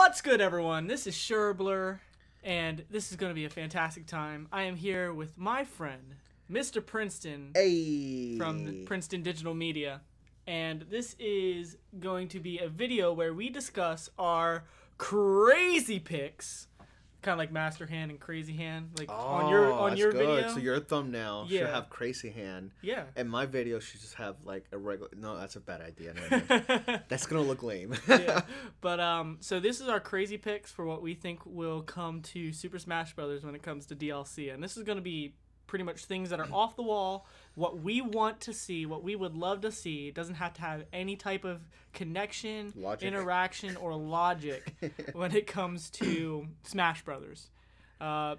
What's good, everyone? This is Sherbler, and this is going to be a fantastic time. I am here with my friend, Mr. Princeton, from Princeton Digital Media, and this is going to be a video where we discuss our crazy picks, kind of like Master Hand and Crazy Hand, like on your video. So your thumbnail should have Crazy Hand. Yeah. And my video should just have like a regular. No, that's a bad idea. No, that's gonna look lame. Yeah. But so this is our crazy picks for what we think will come to Super Smash Brothers when it comes to DLC, and this is gonna be pretty much things that are off the wall, what we want to see, what we would love to see. It doesn't have to have any type of connection, interaction, or logic when it comes to Smash Brothers.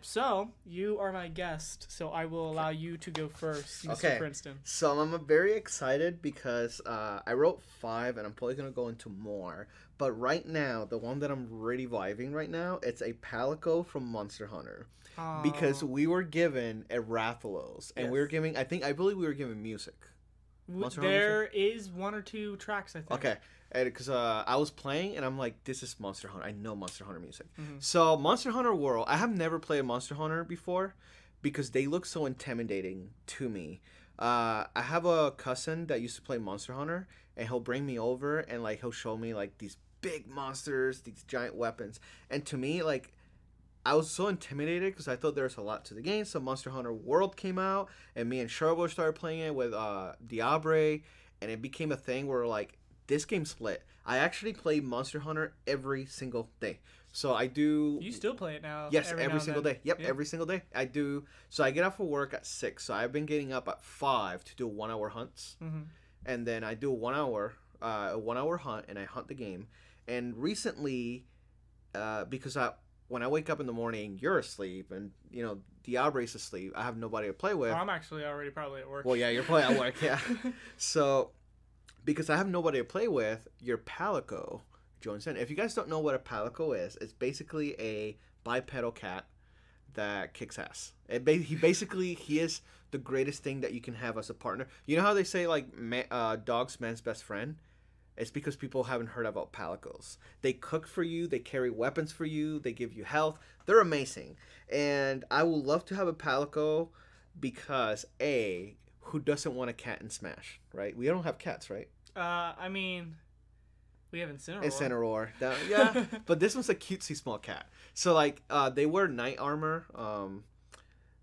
So you are my guest, so I will allow you to go first, Mr. Princeton. So I'm very excited because I wrote 5, and I'm probably gonna go into more. But right now, the one that I'm really vibing right now, it's a Palico from Monster Hunter. Because we were given a Rathalos, and we were giving, I believe we were given music. There is 1 or 2 tracks, I think. Okay, because I was playing, and I'm like, this is Monster Hunter. I know Monster Hunter music. So Monster Hunter World, I have never played a Monster Hunter before because they look so intimidating to me. I have a cousin that used to play Monster Hunter, and he'll bring me over, and like he'll show me like these big monsters, these giant weapons, and to me, like, I was so intimidated because I thought there was a lot to the game. So Monster Hunter World came out, and me and Sherbler started playing it with Diabre, and it became a thing where like this game's lit. I actually play Monster Hunter every single day. So I do. You still play it now? Yes, every single day. Yep, every single day I do. So I get off of work at 6. So I've been getting up at 5 to do 1-hour hunts, and then I do a 1-hour hunt, and I hunt the game. And recently, because when I wake up in the morning, you're asleep, and Diabre's asleep. I have nobody to play with. Oh, I'm actually already probably at work. Well, yeah, you're probably at work, yeah. So, because I have nobody to play with, your Palico joins in. If you guys don't know what a Palico is, it's basically a bipedal cat that kicks ass. He is the greatest thing that you can have as a partner. You know how they say like dog's man's best friend? It's because people haven't heard about Palicos. They cook for you. They carry weapons for you. They give you health. They're amazing. And I would love to have a Palico because, A, who doesn't want a cat in Smash, right? We don't have cats, right? I mean, we have Incineroar. Incineroar. Yeah, but this one's a cutesy small cat. So, like, they wear knight armor.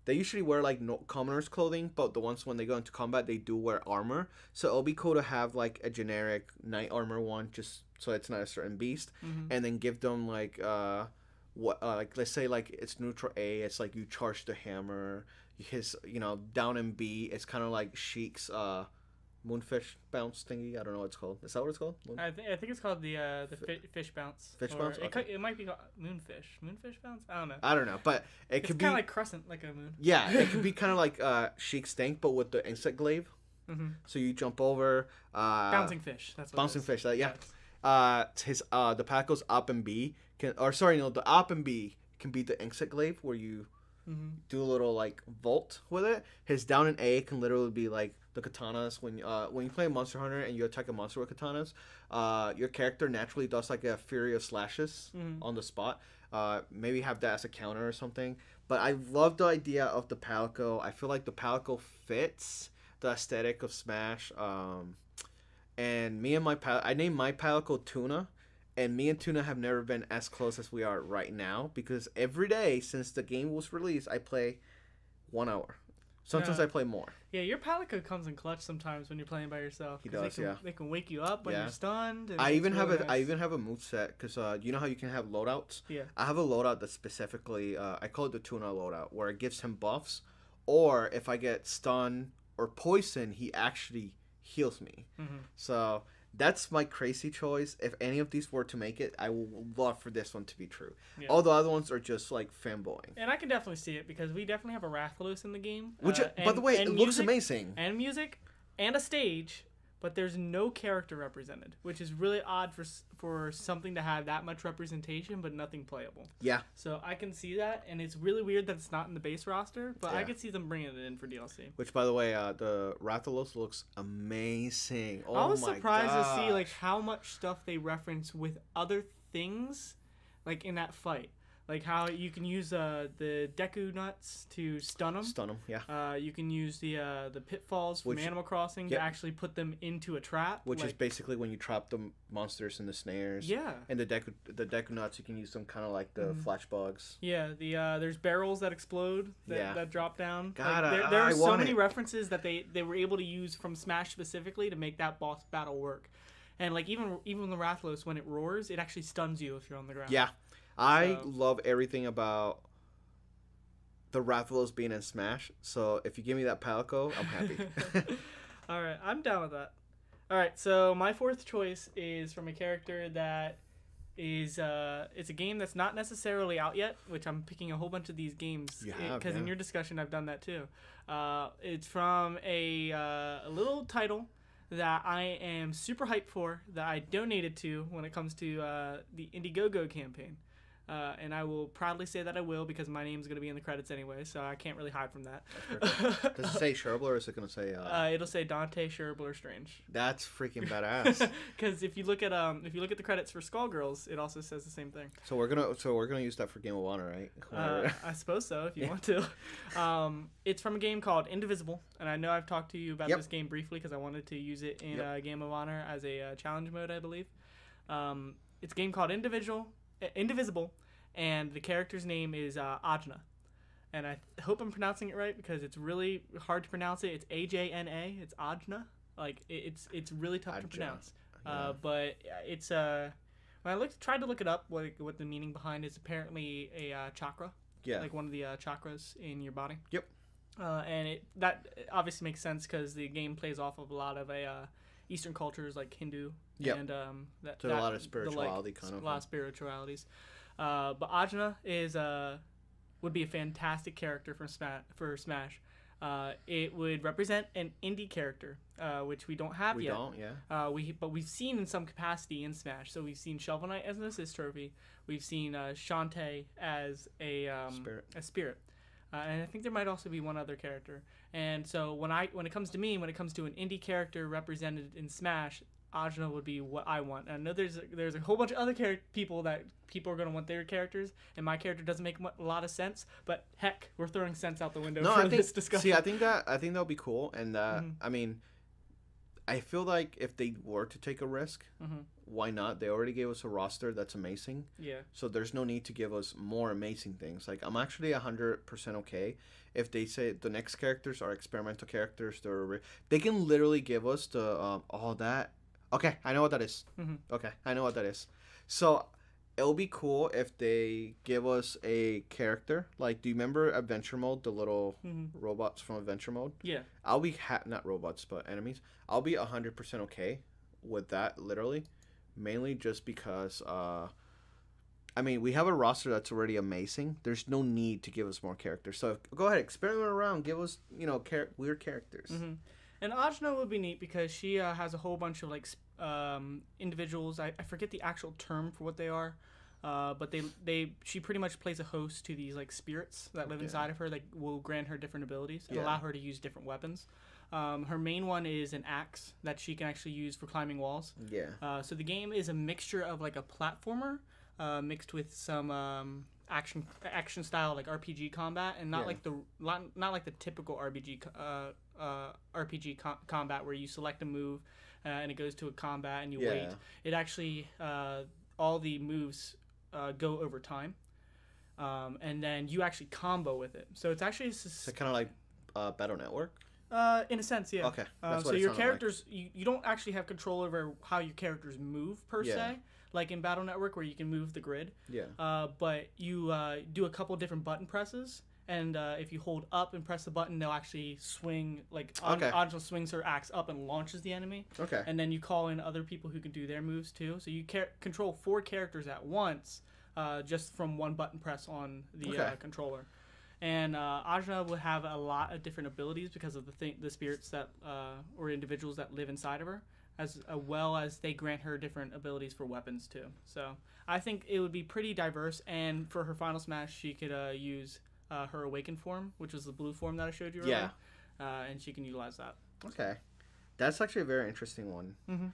They usually wear like commoner's clothing, but the ones when they go into combat, they do wear armor. So it'll be cool to have like a generic knight armor one, just so it's not a certain beast, and then give them like like let's say like it's neutral A, it's like you charge the hammer. His down in B, it's kind of like Sheik's moonfish bounce thingy. I don't know what it's called. Is that what it's called? I think it's called the fish bounce. Fish bounce? It might be called moonfish. Moonfish bounce? I don't know. But it could be kind of like crescent, like a moon. Yeah, it could be kind of like Sheik's stink, but with the insect glaive. So you jump over. Bouncing fish. That's what bouncing fish. Yeah. Yes. The Palico's up and B the up and B can be the insect glaive where you do a little like vault with it. His down and A can literally be like the katanas. When you play Monster Hunter and you attack a monster with katanas, your character naturally does like a fury of slashes on the spot. Maybe have that as a counter or something. But I love the idea of the Palico. I feel like the Palico fits the aesthetic of Smash. And me and I named my Palico Tuna. And me and Tuna have never been as close as we are right now because every day since the game was released, I play 1 hour. Sometimes I play more. Yeah, your Palico comes in clutch sometimes when you're playing by yourself. He does, They can wake you up when you're stunned. And I even have a moveset because you know how you can have loadouts? Yeah. I have a loadout that specifically, I call it the Tuna loadout, where it gives him buffs. Or if I get stunned or poisoned, he actually heals me. So that's my crazy choice. If any of these were to make it, I would love for this one to be true. Yeah. All the other ones are just like fanboying. And I can definitely see it because we definitely have a Rathalos in the game. Which, by the way, it looks amazing. And music and a stage, but there's no character represented, which is really odd for something to have that much representation but nothing playable. Yeah. So I can see that, and it's really weird that it's not in the base roster, but I could see them bringing it in for DLC. Which, by the way, the Rathalos looks amazing. Oh my god! I was surprised to see like how much stuff they reference with other things like in that fight. Like how you can use the Deku nuts to stun them. Stun them, yeah. You can use the pitfalls from Animal Crossing to actually put them into a trap. Which is basically when you trap the monsters in the snares. Yeah. And the Deku nuts, you can use them kind of like the flash bugs. Yeah. There's barrels that explode that drop down. God, like, there are so many references that they were able to use from Smash specifically to make that boss battle work. And like even the Rathalos, when it roars, it actually stuns you if you're on the ground. Yeah. I love everything about the Rathalos being in Smash. So if you give me that Palico, I'm happy. All right, I'm down with that. All right, so my fourth choice is from a character that is it's a game that's not necessarily out yet, which I'm picking a whole bunch of these games because in your discussion I've done that too. It's from a little title that I am super hyped for, that I donated to when it comes to the Indiegogo campaign. And I will proudly say that I will, because my name's going to be in the credits anyway, so I can't really hide from that. Does it say Sherbler, or is it going to say... It'll say Dante Sherbler Strange. That's freaking badass. Because if you look at the credits for Skullgirls, it also says the same thing. So we're gonna use that for Game of Honor, right? I suppose so, if you want to. It's from a game called Indivisible, and I know I've talked to you about this game briefly because I wanted to use it in Game of Honor as a challenge mode, I believe. It's a game called Indivisible, and the character's name is Ajna. And I hope I'm pronouncing it right because it's really hard to pronounce it. It's Ajna. It's Ajna. Like it's really tough to pronounce. Yeah. But it's when I tried to look it up, what the meaning behind is apparently a chakra. Yeah. Like one of the chakras in your body. Yep. And that obviously makes sense because the game plays off of a lot of Eastern cultures like Hindu. Yep. And a lot of spirituality kind of. A lot of spiritualities. But Ajna would be a fantastic character for Smash. It would represent an indie character, which we don't have yet. We don't, yeah. But we've seen in some capacity in Smash. So we've seen Shovel Knight as an assist trophy. We've seen Shantae as a spirit. And I think there might also be one other character. And so when it comes to an indie character represented in Smash, Ajna would be what I want. And I know there's a whole bunch of other people that people are going to want their characters, and my character doesn't make a lot of sense. But heck, we're throwing sense out the window this discussion. See, I think that'll be cool, and I mean, I feel like if they were to take a risk, why not? They already gave us a roster that's amazing. Yeah. So there's no need to give us more amazing things. Like I'm actually 100% okay if they say the next characters are experimental characters. They can literally give us the all that. Okay, I know what that is. Okay, I know what that is. So, it'll be cool if they give us a character. Like, do you remember Adventure Mode, the little robots from Adventure Mode? Yeah. I'll be, not robots, but enemies. I'll be 100% okay with that, literally. Mainly just because, I mean, we have a roster that's already amazing. There's no need to give us more characters. So, go ahead, experiment around. Give us, weird characters. And Ajna would be neat because she has a whole bunch of like individuals. I forget the actual term for what they are, but she pretty much plays a host to these like spirits that live inside of her that will grant her different abilities and allow her to use different weapons. Her main one is an axe that she can actually use for climbing walls. Yeah. So the game is a mixture of like a platformer mixed with some action style like RPG combat, and not like the typical RPG combat where you select a move and it goes to a combat and you wait. It actually all the moves go over time, and then you actually combo with it. So it's actually kind of like Battle Network. In a sense, yeah. Okay. So your characters, like. you don't actually have control over how your characters move per se. Like in Battle Network, where you can move the grid. Yeah. But you do a couple different button presses, and if you hold up and press the button, they'll actually swing. Like Ajna swings her axe up and launches the enemy. Okay. And then you call in other people who can do their moves too. So you control 4 characters at once, just from one button press on the controller. And Ajna would have a lot of different abilities because of the spirits that or individuals that live inside of her, as well as they grant her different abilities for weapons too. So I think it would be pretty diverse. And for her final smash, she could use her awakened form, which was the blue form that I showed you earlier. And she can utilize that. Okay, that's actually a very interesting one.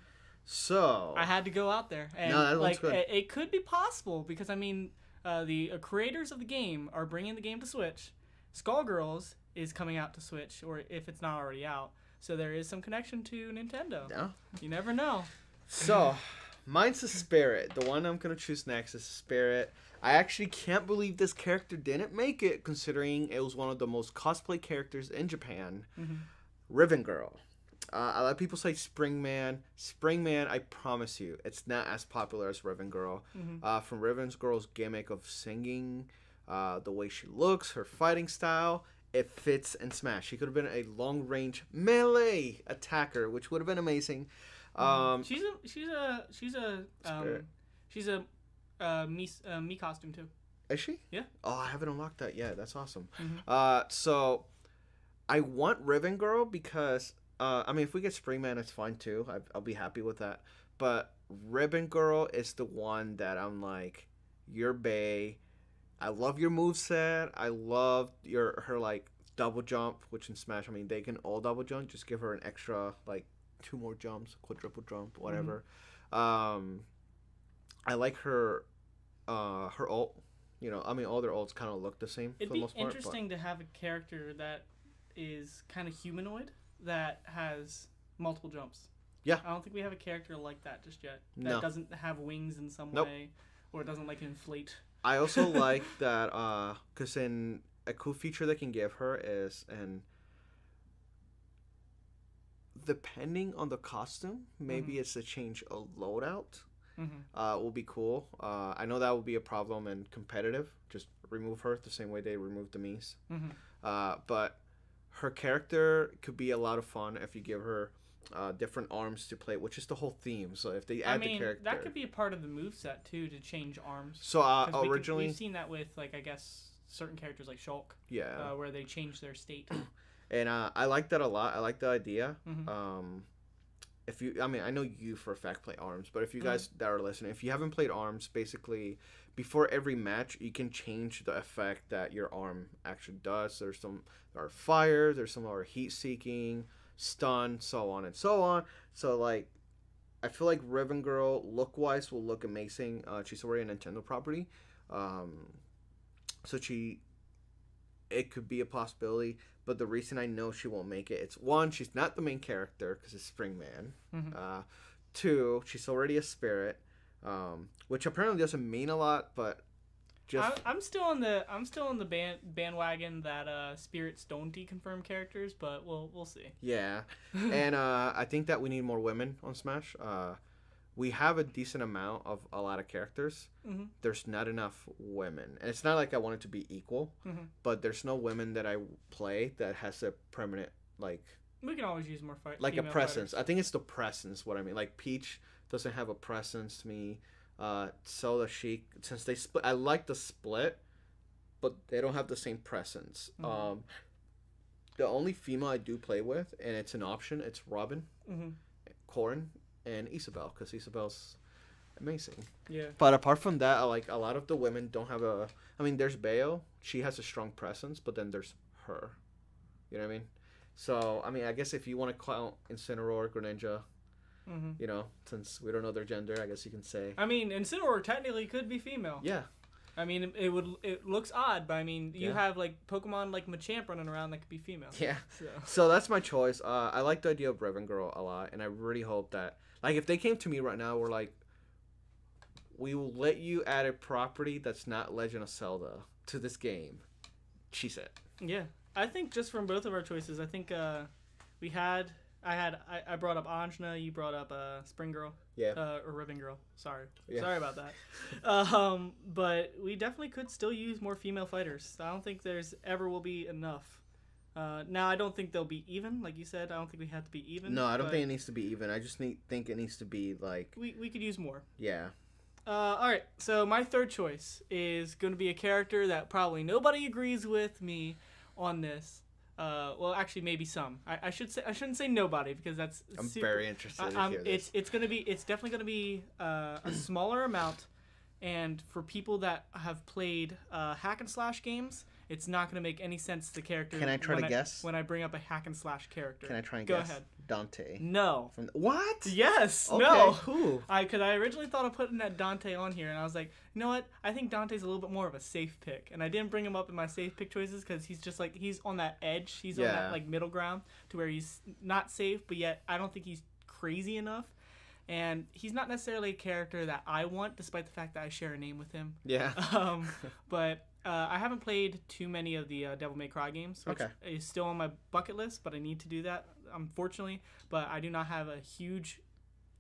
So I had to go out there, and no, that looks like good. it could be possible because I mean, the creators of the game are bringing the game to Switch. Skullgirls is coming out to Switch, or if it's not already out. So there is some connection to Nintendo. Yeah. You never know. So, mine's the Spirit. The one I'm going to choose next is Spirit. I actually can't believe this character didn't make it, considering it was one of the most cosplay characters in Japan. Ribbon Girl. A lot of people say Spring Man. Spring Man, I promise you, it's not as popular as Ribbon Girl. From Ribbon Girl's gimmick of singing, the way she looks, her fighting style, it fits in Smash. She could have been a long-range melee attacker, which would have been amazing. She's a me costume too. Is she? Yeah. Oh, I haven't unlocked that yet. That's awesome. So I want Ribbon Girl because I mean, if we get Spring Man, it's fine too. I'll be happy with that. But Ribbon Girl is the one that I'm like, you're bae. I love your moveset. I love her like double jump, which in Smash, I mean, they can all double jump. Just give her an extra like 2 more jumps, quadruple jump, whatever. I like her ult. You know, I mean, all their ults kind of look the same for the most part. It'd be interesting to have a character that is kind of humanoid that has multiple jumps. Yeah. I don't think we have a character like that just yet. That No. doesn't have wings in some Nope. way, or doesn't like inflate. I also like that because in a cool feature they can give her is, and depending on the costume, maybe it's a change of loadout. Will be cool. I know that will be a problem in competitive. Just remove her the same way they removed the Mies. But her character could be a lot of fun if you give her different arms to play, which is the whole theme. So if they add the character, that could be a part of the moveset too, to change arms. So originally, we've seen that with like I guess certain characters like Shulk, yeah, where they change their state. And I like that a lot. I like the idea. If you, I mean, I know you for a fact play ARMS, but if you guys that are listening, if you haven't played ARMS, basically before every match, you can change the effect that your arm actually does. There are fire, there's some are heat seeking, stun, so on and so on. So like, I feel like Ribbon Girl look wise will look amazing. She's already a Nintendo property, so it could be a possibility. But the reason I know she won't make it, it's one, she's not the main character because it's Spring Man. 2, she's already a spirit, which apparently doesn't mean a lot, but just I'm still on the bandwagon that spirits don't deconfirm characters, but we'll see. Yeah, and I think that we need more women on Smash. We have a decent amount of a lot of characters. There's not enough women. And it's not like I want it to be equal, but there's no women that I play that has a permanent, like... We can always use more like a presence. fighters. I think it's the presence, what I mean. Like, Peach doesn't have a presence to me. So does she. Since they split... I like the split, but they don't have the same presence. The only female I do play with, and it's an option, it's Robin, Corrin, and Isabelle, because Isabelle's amazing. Yeah. But apart from that, I like a lot of the women don't have a... I mean, there's Bayo. She has a strong presence, but then there's her. You know what I mean? So, I mean, I guess if you want to count Incineroar, Greninja, you know, since we don't know their gender, I guess you can say... I mean, Incineroar technically could be female. Yeah. I mean, it looks odd, but I mean, you have like Pokemon like Machamp running around that could be female. Yeah. So, So that's my choice. I like the idea of Ribbon Girl a lot, and I really hope that... Like, if they came to me right now, we're like, we will let you add a property that's not Legend of Zelda to this game. She said. yeah. I think just from both of our choices, I think I brought up Anjana, you brought up Spring Girl. Yeah. Or Ribbon Girl. Sorry. Yeah. Sorry about that. But we definitely could still use more female fighters. I don't think there's ever will be enough. Now, I don't think they'll be even. Like you said, I don't think we have to be even. No, I don't think it needs to be even. I just think it needs to be like... We could use more. Yeah. All right, so my third choice is going to be a character that probably nobody agrees with me on this. Well, actually, maybe some. I shouldn't say nobody because that's. I'm very interested to hear this. It's definitely gonna be a smaller amount, and for people that have played hack and slash games, it's not gonna make any sense to the character. Can I try to guess? When I bring up a hack and slash character? Can I try and Go guess? ahead. Dante? No. What? Yes. Okay, no. Who? Because I originally thought of putting that Dante on here, and I was like, you know what? I think Dante's a little bit more of a safe pick, and I didn't bring him up in my safe pick choices because he's just like he's on that edge. He's on that like middle ground to where he's not safe, but yet I don't think he's crazy enough. And he's not necessarily a character that I want, despite the fact that I share a name with him. Yeah. But I haven't played too many of the Devil May Cry games, which is still on my bucket list, but I need to do that, unfortunately. But I do not have a huge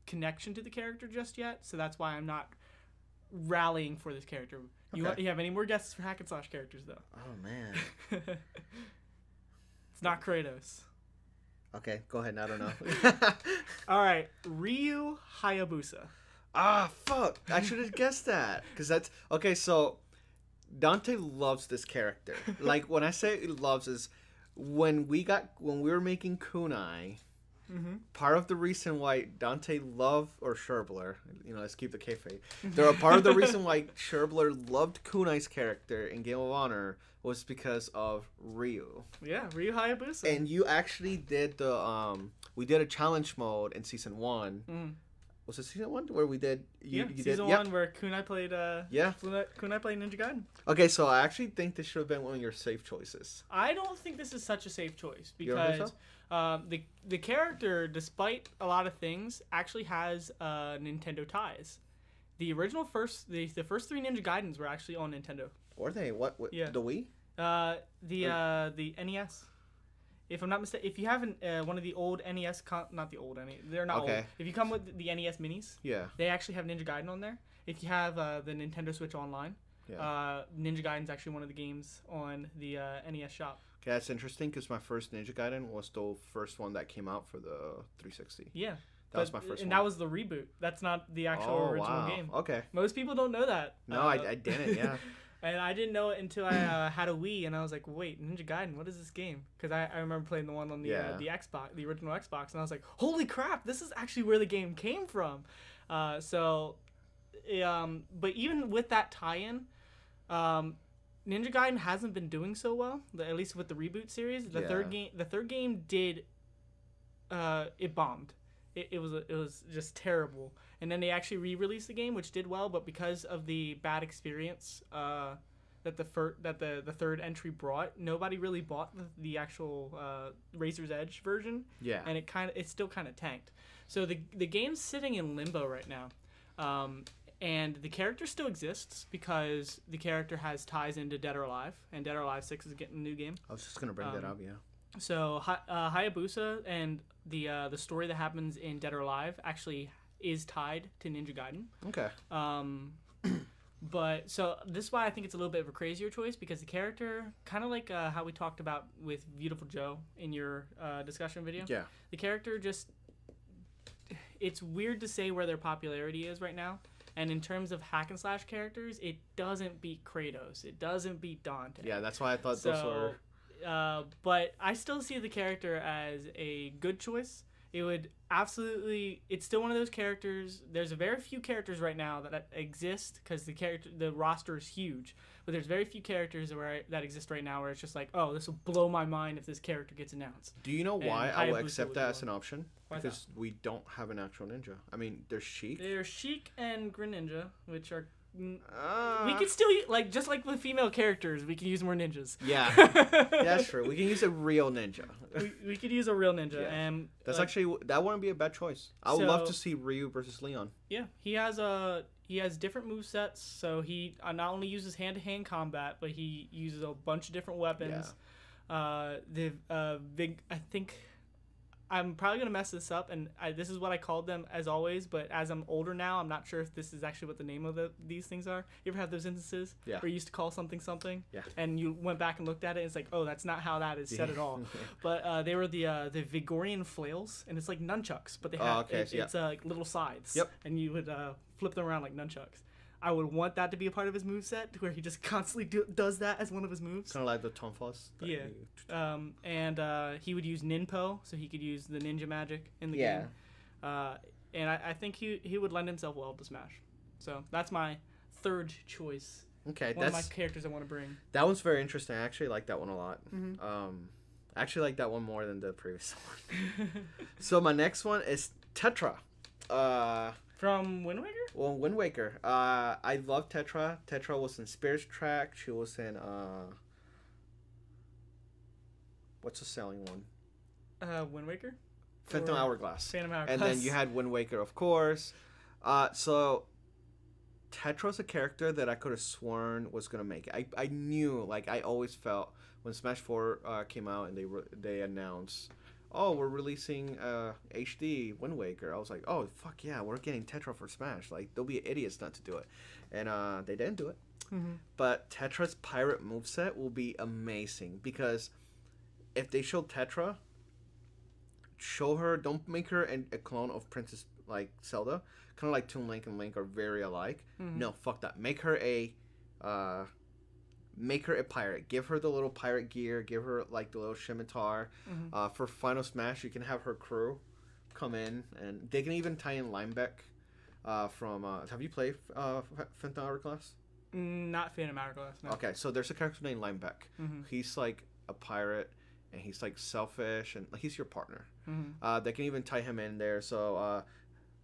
connection to the character just yet, so that's why I'm not rallying for this character. You have any more guesses for hack and slash characters, though? Oh, man. It's not Kratos. Okay, go ahead. I don't know. All right, Ryu Hayabusa. Ah, fuck. I should have guessed that. Because that's... Okay, so Dante loves this character. Like, when I say loves is when we were making Kunai, part of the reason why Dante loved, or Sherbler, let's keep the kayfabe. Part of the reason why Sherbler loved Kunai's character in Game of Honor was because of Ryu. Yeah, Ryu Hayabusa. And you actually did we did a challenge mode in season 1. Was it season 1 where we did? Season 1 where Kunai played. Kunai played Ninja Gaiden. Okay, so I actually think this should have been one of your safe choices. I don't think this is such a safe choice because the character, despite a lot of things, actually has Nintendo ties. The original first 3 Ninja Gaidens were actually on Nintendo. Were they? What Yeah. The Wii? The NES. If I'm not mistaken, if you have one of the old NES, not the old NES, they're not old. If you come with the NES minis, they actually have Ninja Gaiden on there. If you have the Nintendo Switch Online, Ninja Gaiden's actually one of the games on the NES shop. Okay, that's interesting because my first Ninja Gaiden was the first one that came out for the 360. Yeah. That was my first one. And that was the reboot. That's not the actual original game. Okay. Most people don't know that. No, I didn't, yeah. And I didn't know it until I had a Wii, and I was like, wait, Ninja Gaiden, what is this game? Because I remember playing the one on the Xbox, the original Xbox, and I was like, holy crap, this is actually where the game came from. But even with that tie-in, Ninja Gaiden hasn't been doing so well, at least with the reboot series. The third game did, it bombed. It was just terrible. And then they actually re-released the game, which did well, but because of the bad experience that the third entry brought, nobody really bought the actual Razor's Edge version. Yeah. And it still kind of tanked. So the game's sitting in limbo right now. And the character still exists because the character has ties into Dead or Alive, and Dead or Alive 6 is getting a new game. I was just gonna bring that up, yeah. So Hayabusa and the story that happens in Dead or Alive actually is tied to Ninja Gaiden. Okay. But so this is why I think it's a little bit of a crazier choice, because the character, kind of like how we talked about with Beautiful Joe in your discussion video. Yeah. The character just, it's weird to say where their popularity is right now. And in terms of hack and slash characters, it doesn't beat Kratos. It doesn't beat Dante. Yeah, that's why I thought those were. But I still see the character as a good choice. It would absolutely. It's still one of those characters. There's very few characters right now that exist because the roster is huge. But there's very few characters that exist right now where it's just like, oh, this will blow my mind if this character gets announced. Do you know why I will accept that as an option? Why because we don't have an actual ninja. I mean, there's Sheik. There's Sheik and Greninja, which are. We could still just like with female characters, we can use more ninjas. Yeah, that's true. We can use a real ninja. we could use a real ninja, and that's that wouldn't be a bad choice. I would love to see Ryu versus Leon. Yeah, he has different movesets, so he not only uses hand-to-hand combat, but he uses a bunch of different weapons. Yeah. I think. I'm probably going to mess this up, and this is what I called them as always, but as I'm older now, I'm not sure if this is actually what the name of these things are. You ever have those instances where you used to call something, and you went back and looked at it, and it's like, oh, that's not how that is said at all. But they were the Vigorian flails, and it's like nunchucks, but they have it's like little sides, and you would flip them around like nunchucks. I would want that to be a part of his moveset, where he just constantly does that as one of his moves. Kind of like the Tonfas. Yeah. And he would use Ninpo, so he could use the ninja magic in the game. And I think he would lend himself well to Smash. So that's my third choice. Okay, one of my characters I want to bring. That one's very interesting. I actually like that one a lot. Mm-hmm. I actually like that one more than the previous one. So my next one is Tetra. From Wind Waker? Well, Wind Waker. I love Tetra. Tetra was in Spirit Track. She was in what's the selling one? Wind Waker? Phantom Hourglass. Phantom Hourglass. And then you had Wind Waker, of course. So Tetra's a character that I could have sworn was gonna make it. I knew, like, I always felt when Smash 4 came out and they announced, oh, we're releasing HD Wind Waker. I was like, oh, fuck yeah, we're getting Tetra for Smash. Like, they'll be idiots not to do it. And they didn't do it. Mm-hmm. But Tetra's pirate moveset will be amazing because if they show Tetra, show her, don't make her a clone of Princess, like, Zelda. Kind of like Toon Link and Link are very alike. Mm-hmm. No, fuck that. Make her a pirate. Give her the little pirate gear. Give her like the little scimitar. Mm-hmm. For Final Smash, you can have her crew come in, and they can even tie in Linebeck from. Have you played Phantom Hourglass? Not Phantom Hourglass. No. Okay, so there's a character named Linebeck. Mm-hmm. He's like a pirate, and he's like selfish, and he's your partner. Mm-hmm. They can even tie him in there. So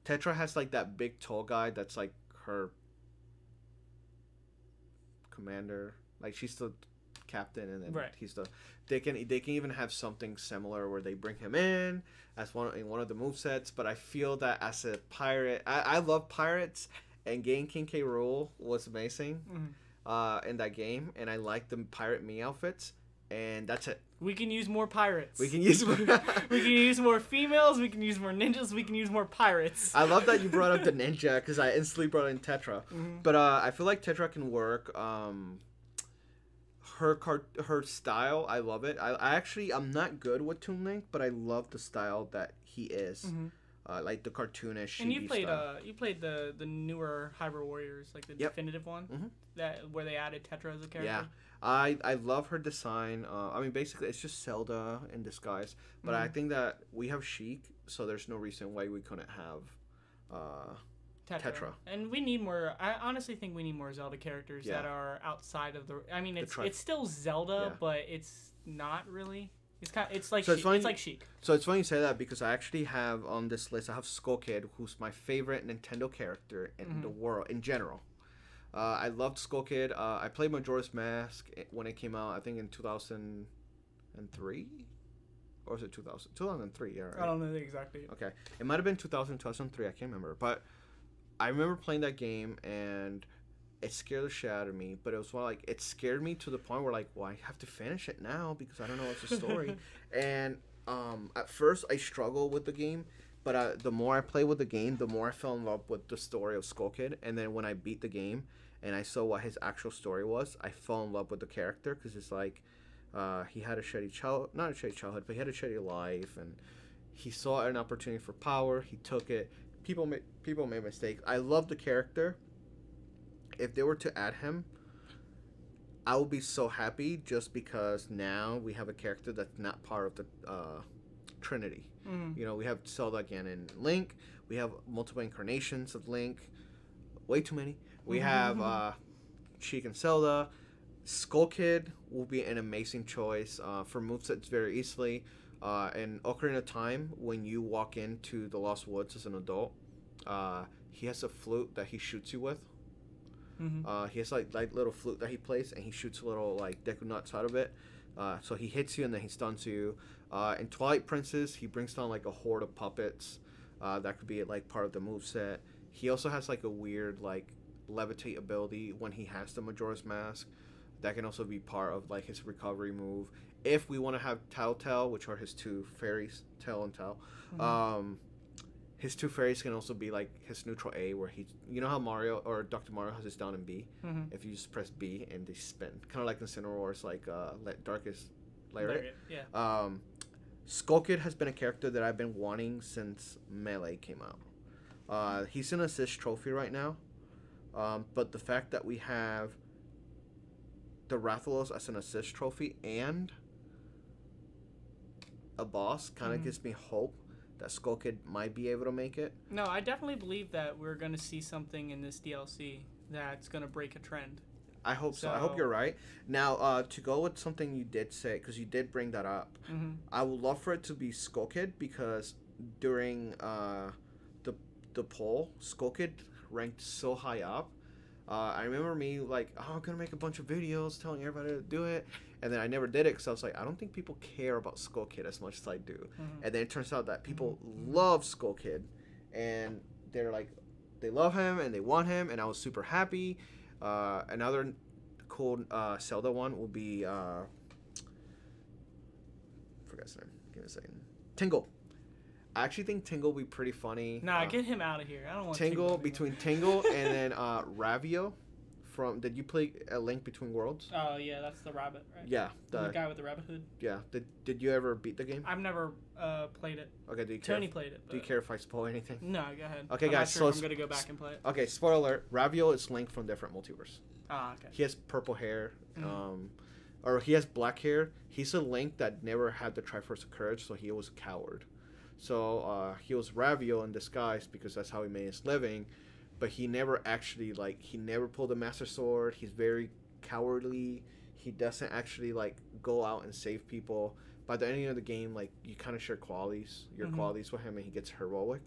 Tetra has like that big tall guy that's like her commander. Like she's the captain, and then right. he's the. They can even have something similar where they bring him in as one of the movesets. But I feel that as a pirate, I love pirates, and getting King K. Rool was amazing in that game, and I like the pirate me outfits, and that's it. We can use more pirates. We can use more. We can use more females. We can use more ninjas. We can use more pirates. I love that you brought up the ninja because I instantly brought in Tetra. Mm-hmm. But I feel like Tetra can work. Her style, I love it. I'm not good with Toon Link, but I love the style that he is. Mm-hmm. Like the cartoonish. And you played style. you played the newer Hyrule Warriors, like the definitive one, that where they added Tetra as a character. Yeah, I love her design. I mean, basically, it's just Zelda in disguise. But I think that we have Sheik, so there's no reason why we couldn't have Tetra. And we need more. I honestly think we need more Zelda characters that are outside of the. I mean, it's still Zelda, but it's not really. It's like so Sheik. It's like Sheik. So it's funny you say that because I actually have on this list. I have Skull Kid, who's my favorite Nintendo character in the world in general. I loved Skull Kid. I played Majora's Mask when it came out. I think in 2003, or was it 2000? 2003. Yeah, right. I don't know the exact date. Okay, it might have been 2003. I can't remember, but I remember playing that game and it scared the shit out of me. But it was like it scared me to the point where like, well, I have to finish it now because I don't know what's the story. And at first I struggled with the game, but the more I played with the game, the more I fell in love with the story of Skull Kid. And then when I beat the game and I saw what his actual story was, I fell in love with the character because it's like he had a shitty not a shitty childhood, but he had a shitty life, and he saw an opportunity for power. He took it. People made mistakes. I love the character. If they were to add him, I would be so happy just because now we have a character that's not part of the Trinity. Mm-hmm. You know, we have Zelda again and Link. We have multiple incarnations of Link. Way too many. We have Sheik and Zelda. Skull Kid will be an amazing choice for movesets very easily. In Ocarina of Time, when you walk into the Lost Woods as an adult, he has a flute that he shoots you with. Mm-hmm. He has like little flute that he plays, and he shoots little like Deku nuts out of it. So he hits you and then he stuns you. In Twilight Princess, he brings down like a horde of puppets. That could be like part of the moveset. He also has like a weird like levitate ability when he has the Majora's Mask. That can also be part of like his recovery move. If we want to have Tattletale, which are his two fairies, Tail and Tail, his two fairies can also be like his neutral A, where he, you know how Mario or Dr. Mario has his down and B. If you just press B and they spin, kind of like in Sinnoh Wars, like Darkest Lariat. Yeah. Skull Kid has been a character that I've been wanting since Melee came out. He's an assist trophy right now, but the fact that we have the Rathalos as an assist trophy and a boss kind of gives me hope that Skull Kid might be able to make it. No, I definitely believe that we're going to see something in this DLC that's going to break a trend. I hope so. I hope you're right. Now, to go with something you did say, because you did bring that up, I would love for it to be Skull Kid, because during the poll, Skull Kid ranked so high up. I remember me like, oh, I'm gonna make a bunch of videos telling everybody to do it, and then I never did it because I was like, I don't think people care about Skull Kid as much as I do. And then it turns out that people love Skull Kid, and they're like, they love him and they want him, and I was super happy. Another cool Zelda one will be forgot his name. Give me a second. Tingle. I actually think Tingle will be pretty funny. Nah, get him out of here. I don't want Tingle. Between Tingle and then Ravio from. Did you play A Link Between Worlds? Oh yeah, that's the rabbit, right? Yeah, the guy with the rabbit hood. Yeah. Did you ever beat the game? I've never played it. Okay. Do you care? Tony played it. Do you care if I spoil anything? No, go ahead. Okay, I'm guys. not sure if I'm gonna go back and play it. Okay. Spoiler alert. Ravio is Link from different multiverse. Ah, okay. He has purple hair. Or he has black hair. He's a Link that never had the Triforce of Courage, so he was a coward. So he was Ravio in disguise because that's how he made his living, but he never actually he never pulled a Master Sword. He's very cowardly. He doesn't actually go out and save people. By the ending of the game, you kind of share qualities, qualities with him, and he gets heroic.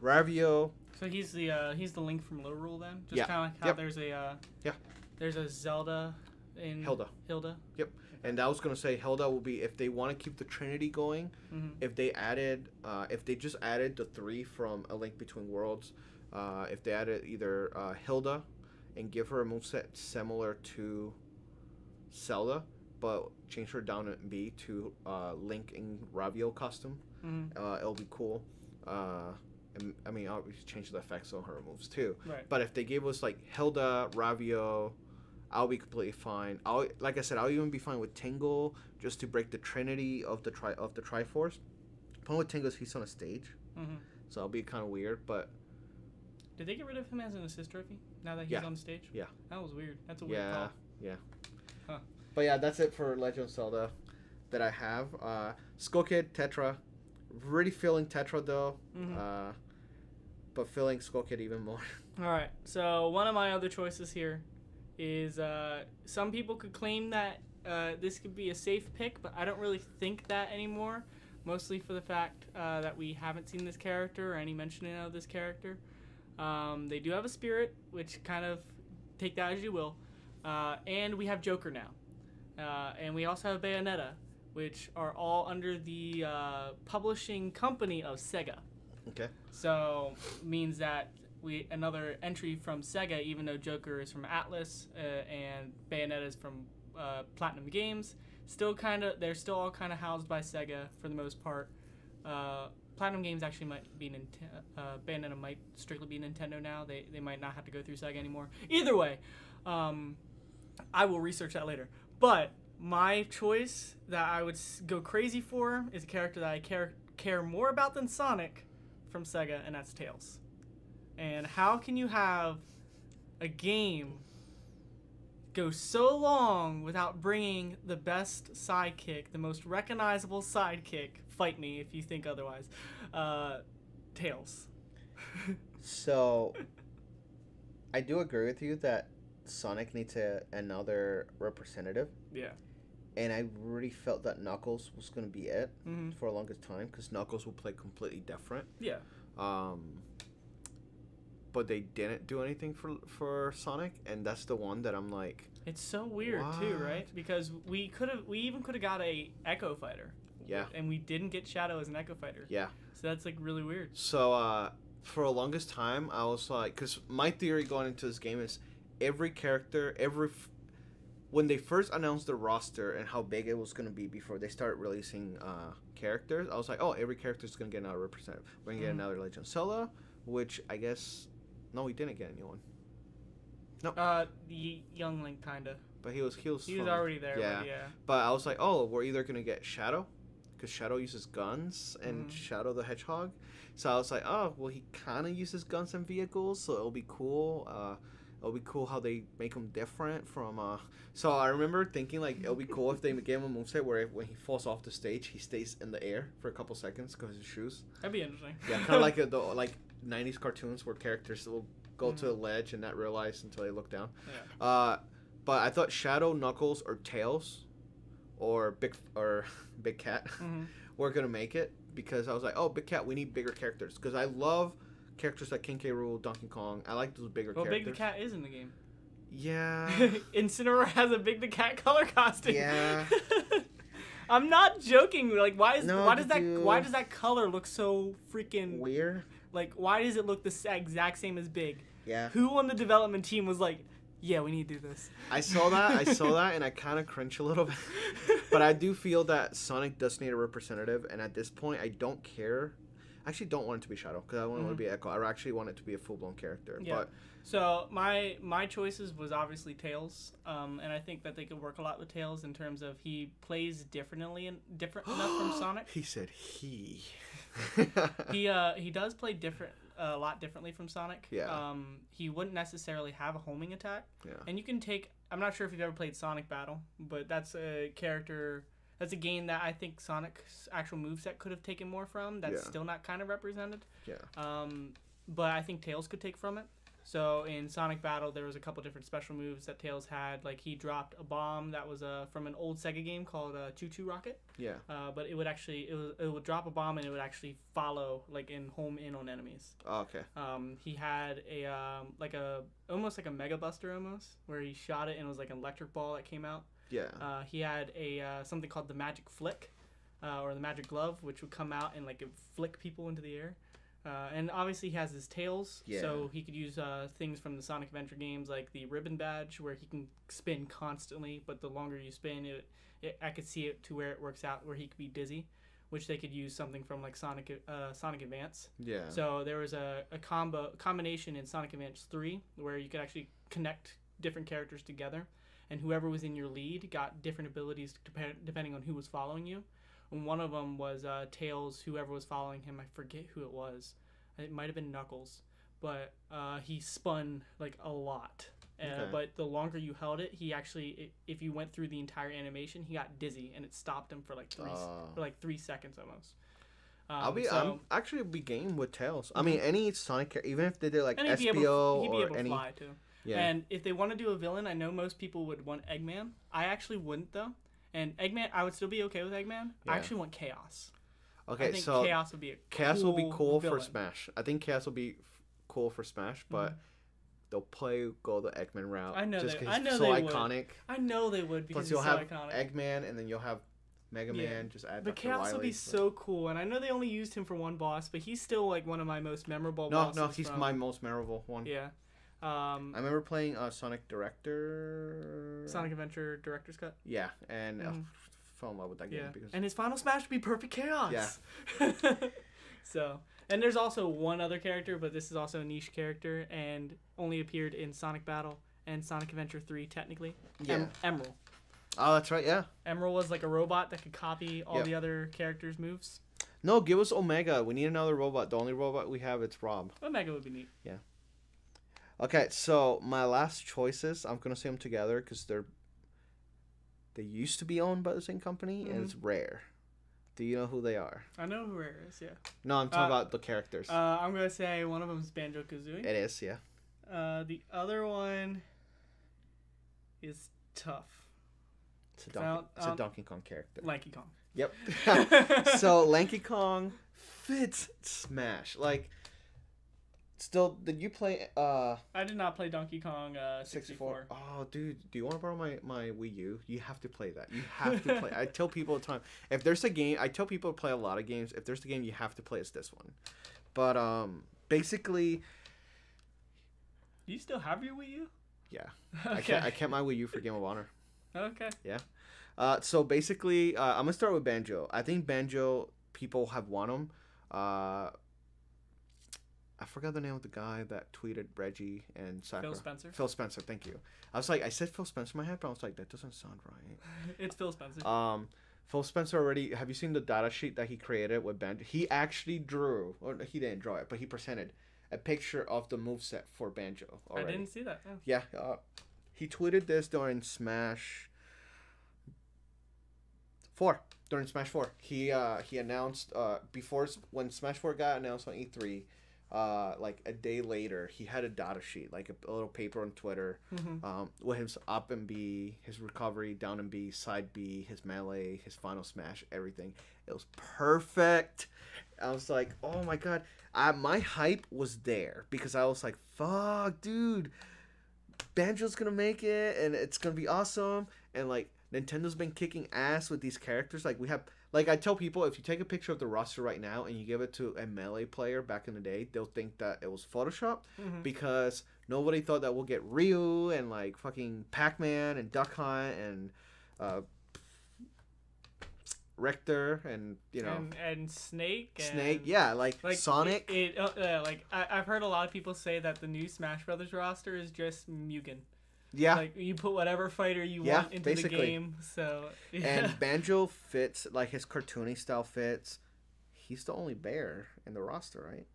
Ravio. So he's the Link from Lorule then, just kind of like how there's a Zelda in Hilda. Yep. And I was gonna say Hilda will be, if they want to keep the Trinity going, if they just added the 3 from A Link Between Worlds, if they added either Hilda and give her a moveset similar to Zelda, but change her down in B to Link and Ravio costume, it'll be cool. And, I mean, obviously change the effects on her moves too. Right. But if they gave us Hilda, Ravio, I'll be completely fine. Like I said, I'll even be fine with Tingle, just to break the Trinity of the Triforce. The problem with Tingle is he's on a stage, so I'll be kind of weird. But did they get rid of him as an assist trophy now that he's on stage? Yeah, that was weird. That's a weird call. Yeah. Huh. But yeah, that's it for Legend of Zelda that I have. Skull Kid, Tetra. Really feeling Tetra though, but feeling Skull Kid even more. All right. So one of my other choices here is some people could claim that this could be a safe pick, but I don't really think that anymore, mostly for the fact that we haven't seen this character or any mentioning of this character. They do have a spirit, which kind of take that as you will, and we have Joker now, and we also have Bayonetta, which are all under the publishing company of Sega. Okay. So means that another entry from Sega, even though Joker is from Atlas and Bayonetta is from Platinum Games, they're still all kind of housed by Sega for the most part. Platinum Games actually might be Bayonetta might strictly be Nintendo now. They might not have to go through Sega anymore. Either way, I will research that later. But my choice that I would go crazy for is a character that I care more about than Sonic from Sega, and that's Tails. And how can you have a game go so long without bringing the best sidekick, the most recognizable sidekick? Fight me if you think otherwise. Tails. So, I do agree with you that Sonic needs another representative. Yeah. And I really felt that Knuckles was going to be it for the longest time, because Knuckles will play completely different. Yeah. But they didn't do anything for Sonic, and that's the one that I'm like. It's so weird too, right? Because we even could have got a Echo Fighter. Yeah. And we didn't get Shadow as an Echo Fighter. Yeah. So that's really weird. So for the longest time, I was like, because my theory going into this game is every character, when they first announced the roster and how big it was going to be before they started releasing characters, I was like, oh, every character is going to get another representative. We're going to get another Legend of Zelda, which I guess, no, we didn't get anyone. No. The young Link, kind of. But he was already there. Yeah. But I was like, oh, we're either going to get Shadow, because Shadow uses guns, and Shadow the Hedgehog. So I was like, oh, well, he kind of uses guns and vehicles, so it'll be cool. It'll be cool how they make him different from. So I remember thinking it'll be cool if they gave him a moveset where when he falls off the stage, he stays in the air for a couple seconds because of his shoes. That'd be interesting. Yeah, kind of like the 90s cartoons where characters will go to the ledge and not realize until they look down. Yeah. But I thought Shadow, Knuckles, or Tails, or Big Cat were gonna make it because I was like, oh, Big Cat, we need bigger characters because I love characters like King K. Rool, Donkey Kong. I like those bigger characters. Well, Big the Cat is in the game. Yeah. Incineroar has a Big the Cat color costume. Yeah. I'm not joking. Like, why does that color look so freaking weird? Like, why does it look the exact same as Big? Yeah. Who on the development team was like, yeah, we need to do this? I saw that, and I kind of cringe a little bit. But I do feel that Sonic does need a representative, and at this point, I don't care. I actually don't want it to be Shadow, because I want it to be Echo. I actually want it to be a full-blown character. Yeah. But so my choices was obviously Tails, and I think that they could work a lot with Tails in terms of he plays different enough from Sonic. He said he. He does play a lot differently from Sonic. Yeah. He wouldn't necessarily have a homing attack. Yeah. And you can take. I'm not sure if you've ever played Sonic Battle, but that's a character. That's a game that I think Sonic's actual moveset could have taken more from. That's still not kind of represented. Yeah. But I think Tails could take from it. So in Sonic Battle, there was a couple different special moves that Tails had. Like he dropped a bomb that was from an old Sega game called Choo Choo Rocket. Yeah. But it would drop a bomb and it would actually follow home in on enemies. Oh, okay. He had almost like a Mega Buster almost, where he shot it and it was like an electric ball that came out. Yeah. He had something called the Magic Flick, or the Magic Glove, which would come out and like it would flick people into the air. And obviously he has his tails, so he could use things from the Sonic Adventure games like the Ribbon Badge, where he can spin constantly, but the longer you spin, I could see it to where it works out, where he could be dizzy, which they could use something from like Sonic Advance. Yeah. So there was a combination in Sonic Advance 3 where you could actually connect different characters together, and whoever was in your lead got different abilities depending on who was following you. And one of them was Tails, whoever was following him. I forget who it was. It might have been Knuckles. But he spun like a lot. Okay. But the longer you held it, he actually, if you went through the entire animation, he got dizzy and it stopped him for like 3 seconds almost. I'm actually be game with Tails. I mean, any Sonic character, even if they did like SBO he'd be able to any. fly too. Yeah. And if they want to do a villain, I know most people would want Eggman. I actually wouldn't though. And Eggman, I would still be okay with Eggman. Yeah. I actually want Chaos. Okay, I think so Chaos would be will be cool villain. for Smash. I think Chaos will be cool for Smash, but they'll go the Eggman route. I know just they, 'cause I know he's they so would. iconic. I know they would because Plus you'll he's so have iconic. Eggman, and then you'll have Mega Man. Just add. But Dr. Chaos Wily, would be so cool, and I know they only used him for one boss, but he's still like one of my most memorable bosses. No, he's my most memorable one. Yeah. I remember playing Sonic Adventure Director's Cut. Yeah, and fell in love with that game because and his final smash would be Perfect Chaos. Yeah. So, and there's also one other character, but this is also a niche character and only appeared in Sonic Battle and Sonic Adventure 3 technically. Yeah. Emerald. Oh, that's right. Yeah. Emerald was like a robot that could copy all the other characters' moves. No, give us Omega. We need another robot. The only robot we have is Rob. Omega would be neat. Yeah. Okay, so my last choices, I'm gonna say them together because they used to be owned by the same company, and it's Rare. Do you know who they are? I know who Rare is. Yeah. No, I'm talking about the characters. I'm gonna say one of them is Banjo-Kazooie. It is, yeah. The other one is tough. It's a Donkey Kong character. Lanky Kong. Yep. So Lanky Kong fits Smash. Like, still, did you play? I did not play Donkey Kong 64. Oh, dude, do you want to borrow my Wii U? You have to play that. You have to play. I tell people all the time, if there's a game, I tell people to play a lot of games. If there's a game you have to play, it's this one. But basically, do you still have your Wii U? Yeah. Okay. I kept my Wii U for Game of Honor. Okay. Yeah. So basically, I'm gonna start with Banjo. I think Banjo people have won him. I forgot the name of the guy that tweeted Reggie and Sakura. Phil Spencer. Phil Spencer, thank you. I was like, I said Phil Spencer in my head, but I was like, that doesn't sound right. It's Phil Spencer. Phil Spencer already. Have you seen the data sheet that he created with Banjo? He actually drew, or he didn't draw it, but he presented a picture of the moveset for Banjo already. I didn't see that. Oh. Yeah. He tweeted this during Smash 4. During Smash 4, he announced when Smash 4 got announced on E3. like a day later, he had a data sheet, like a little paper on Twitter, with his up and B, his recovery, down and B, side B, his melee, his final smash, everything. It was perfect. I was like, oh my god. My hype was there because I was like, fuck, dude. Banjo's gonna make it and it's gonna be awesome. And like, Nintendo's been kicking ass with these characters. Like, we have, like, I tell people, if you take a picture of the roster right now and you give it to a Melee player back in the day, they'll think that it was Photoshop, because nobody thought that we'll get Ryu and like fucking Pac-Man and Duck Hunt and Richter and, you know, and Snake. Yeah, like Sonic. I've heard a lot of people say that the new Smash Brothers roster is just Mugen. Yeah. Like, you put whatever fighter you want into basically the game. So, yeah. And Banjo fits, like, his cartoony style fits. He's the only bear in the roster, right?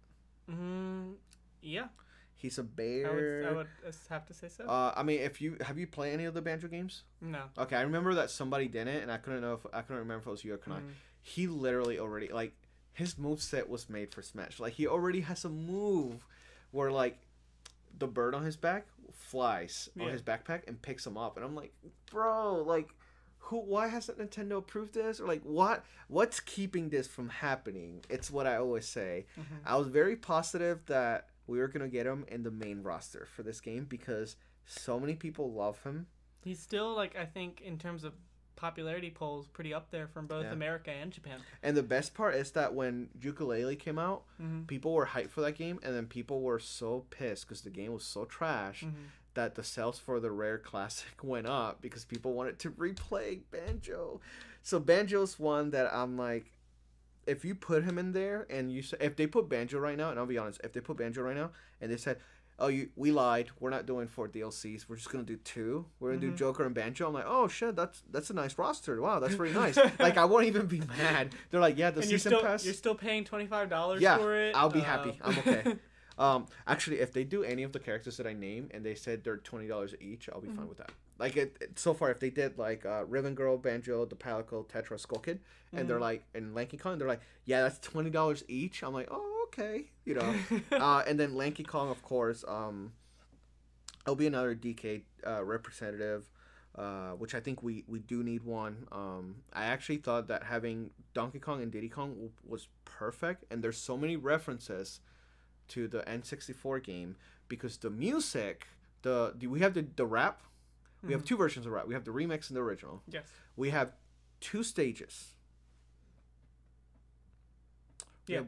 Yeah. He's a bear. I would have to say so. I mean, have you played any of the Banjo games? No. Okay, I remember that somebody didn't, and I couldn't remember if it was you or Kanai. He literally already, like, his moveset was made for Smash. Like, he already has a move where, like, the bird on his back flies on his backpack and picks him up, and I'm like, bro, like, why hasn't Nintendo approved this? Or like, what's keeping this from happening? It's what I always say. I was very positive that we were gonna get him in the main roster for this game because so many people love him. He's still, like, I think in terms of popularity polls, pretty up there from both America and Japan. And the best part is that when Yooka-Laylee came out, people were hyped for that game, and then people were so pissed because the game was so trash that the sales for the Rare Classic went up because people wanted to replay Banjo. So Banjo's one that I'm like, if you put him in there and if they put Banjo right now, and I'll be honest, if they put Banjo right now and they said, oh, we lied, we're not doing 4 DLCs, we're just gonna do 2, we're gonna do Joker and Banjo, I'm like, oh shit, that's a nice roster, wow, that's pretty nice. Like, I won't even be mad. They're like, yeah, the season pass, you're still paying $25 for it. I'll be happy. I'm okay. Actually, if they do any of the characters that I name and they said they're $20 each, I'll be fine with that. Like, so far, if they did like Ribbon Girl, Banjo, the Palico, Tetra, Skull Kid, and they're like, and Lanky Kong, they're like, yeah, that's $20 each. I'm like, oh, okay, you know. And then Lanky Kong, of course, it'll be another DK representative, which I think we do need one. I actually thought that having Donkey Kong and Diddy Kong was perfect, and there's so many references to the N64 game because the music, we have the rap. We have 2 versions of rap. We have the remix and the original. Yes. We have 2 stages. Yeah.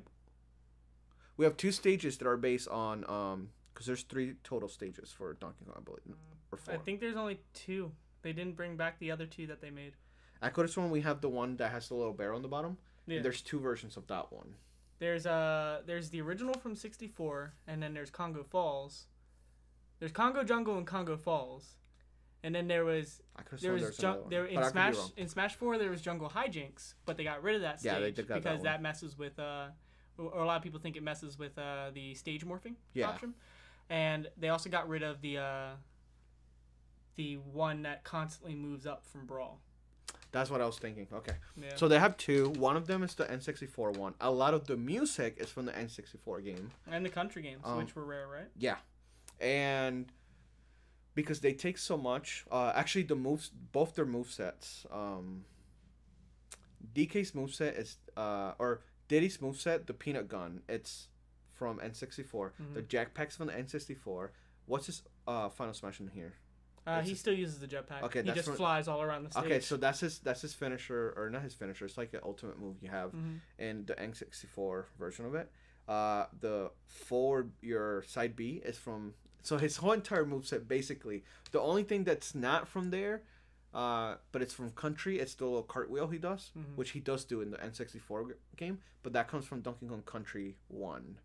We have 2 stages that are based on because there's 3 total stages for Donkey Kong, I believe, or 4. I think there's only 2. They didn't bring back the other 2 that they made. At Kodesh we have the one that has the little bear on the bottom. Yeah. And there's 2 versions of that one. There's the original from 64, and then there's Congo Falls. There's Congo Jungle and Congo Falls. And then in Smash 4 there was Jungle Hijinks, but they got rid of that stage because that messes with or a lot of people think it messes with the stage morphing option. And they also got rid of the one that constantly moves up from Brawl. That's what I was thinking. Okay. Yeah. So they have 2. One of them is the N64 one. A lot of the music is from the N64 game. And the country games, which were rare, right? Yeah. And because they take so much, actually both their movesets, DK's moveset is, or Diddy's moveset, the peanut gun, it's from N64. The Jackpack's from the N64. What's his final smash in here? He still uses the jetpack. Okay, he just flies all around the stage. Okay, so that's his finisher, or not his finisher. It's like an ultimate move you have in the N64 version of it. The forward, your side B is from. So his whole entire moveset, basically, the only thing that's not from there, but it's from Country, it's the little cartwheel he does, which he does do in the N64 game, but that comes from Donkey Kong Country 1,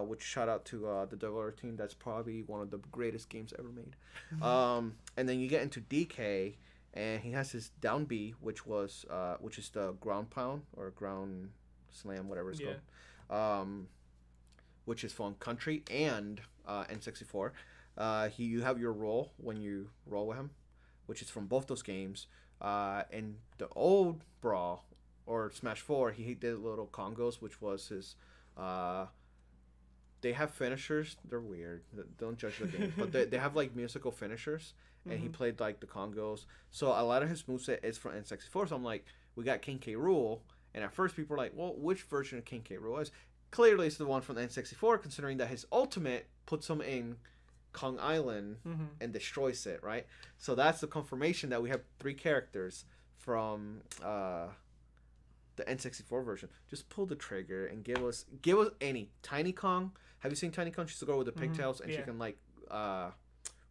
which shout out to the Developer team. That's probably one of the greatest games ever made. And then you get into DK, and he has his down B, which is the ground pound, or ground slam, whatever it's called. Which is from Country and N64. You have your roll when you roll with him, which is from both those games. In the old Brawl or Smash 4, he did little Congos, which was his they have finishers. They're weird. Don't judge the game, but they have like musical finishers, and he played like the congos. So a lot of his moveset is from N64. So I'm like, we got King K. Rool, and at first people were like, well, which version of King K. Rool is? Clearly, it's the one from the N64, considering that his ultimate puts him in Kong Island and destroys it, right? So that's the confirmation that we have 3 characters from the N64 version. Just pull the trigger and give us any. Tiny Kong. Have you seen Tiny Kong? She's the girl with the pigtails, and she can like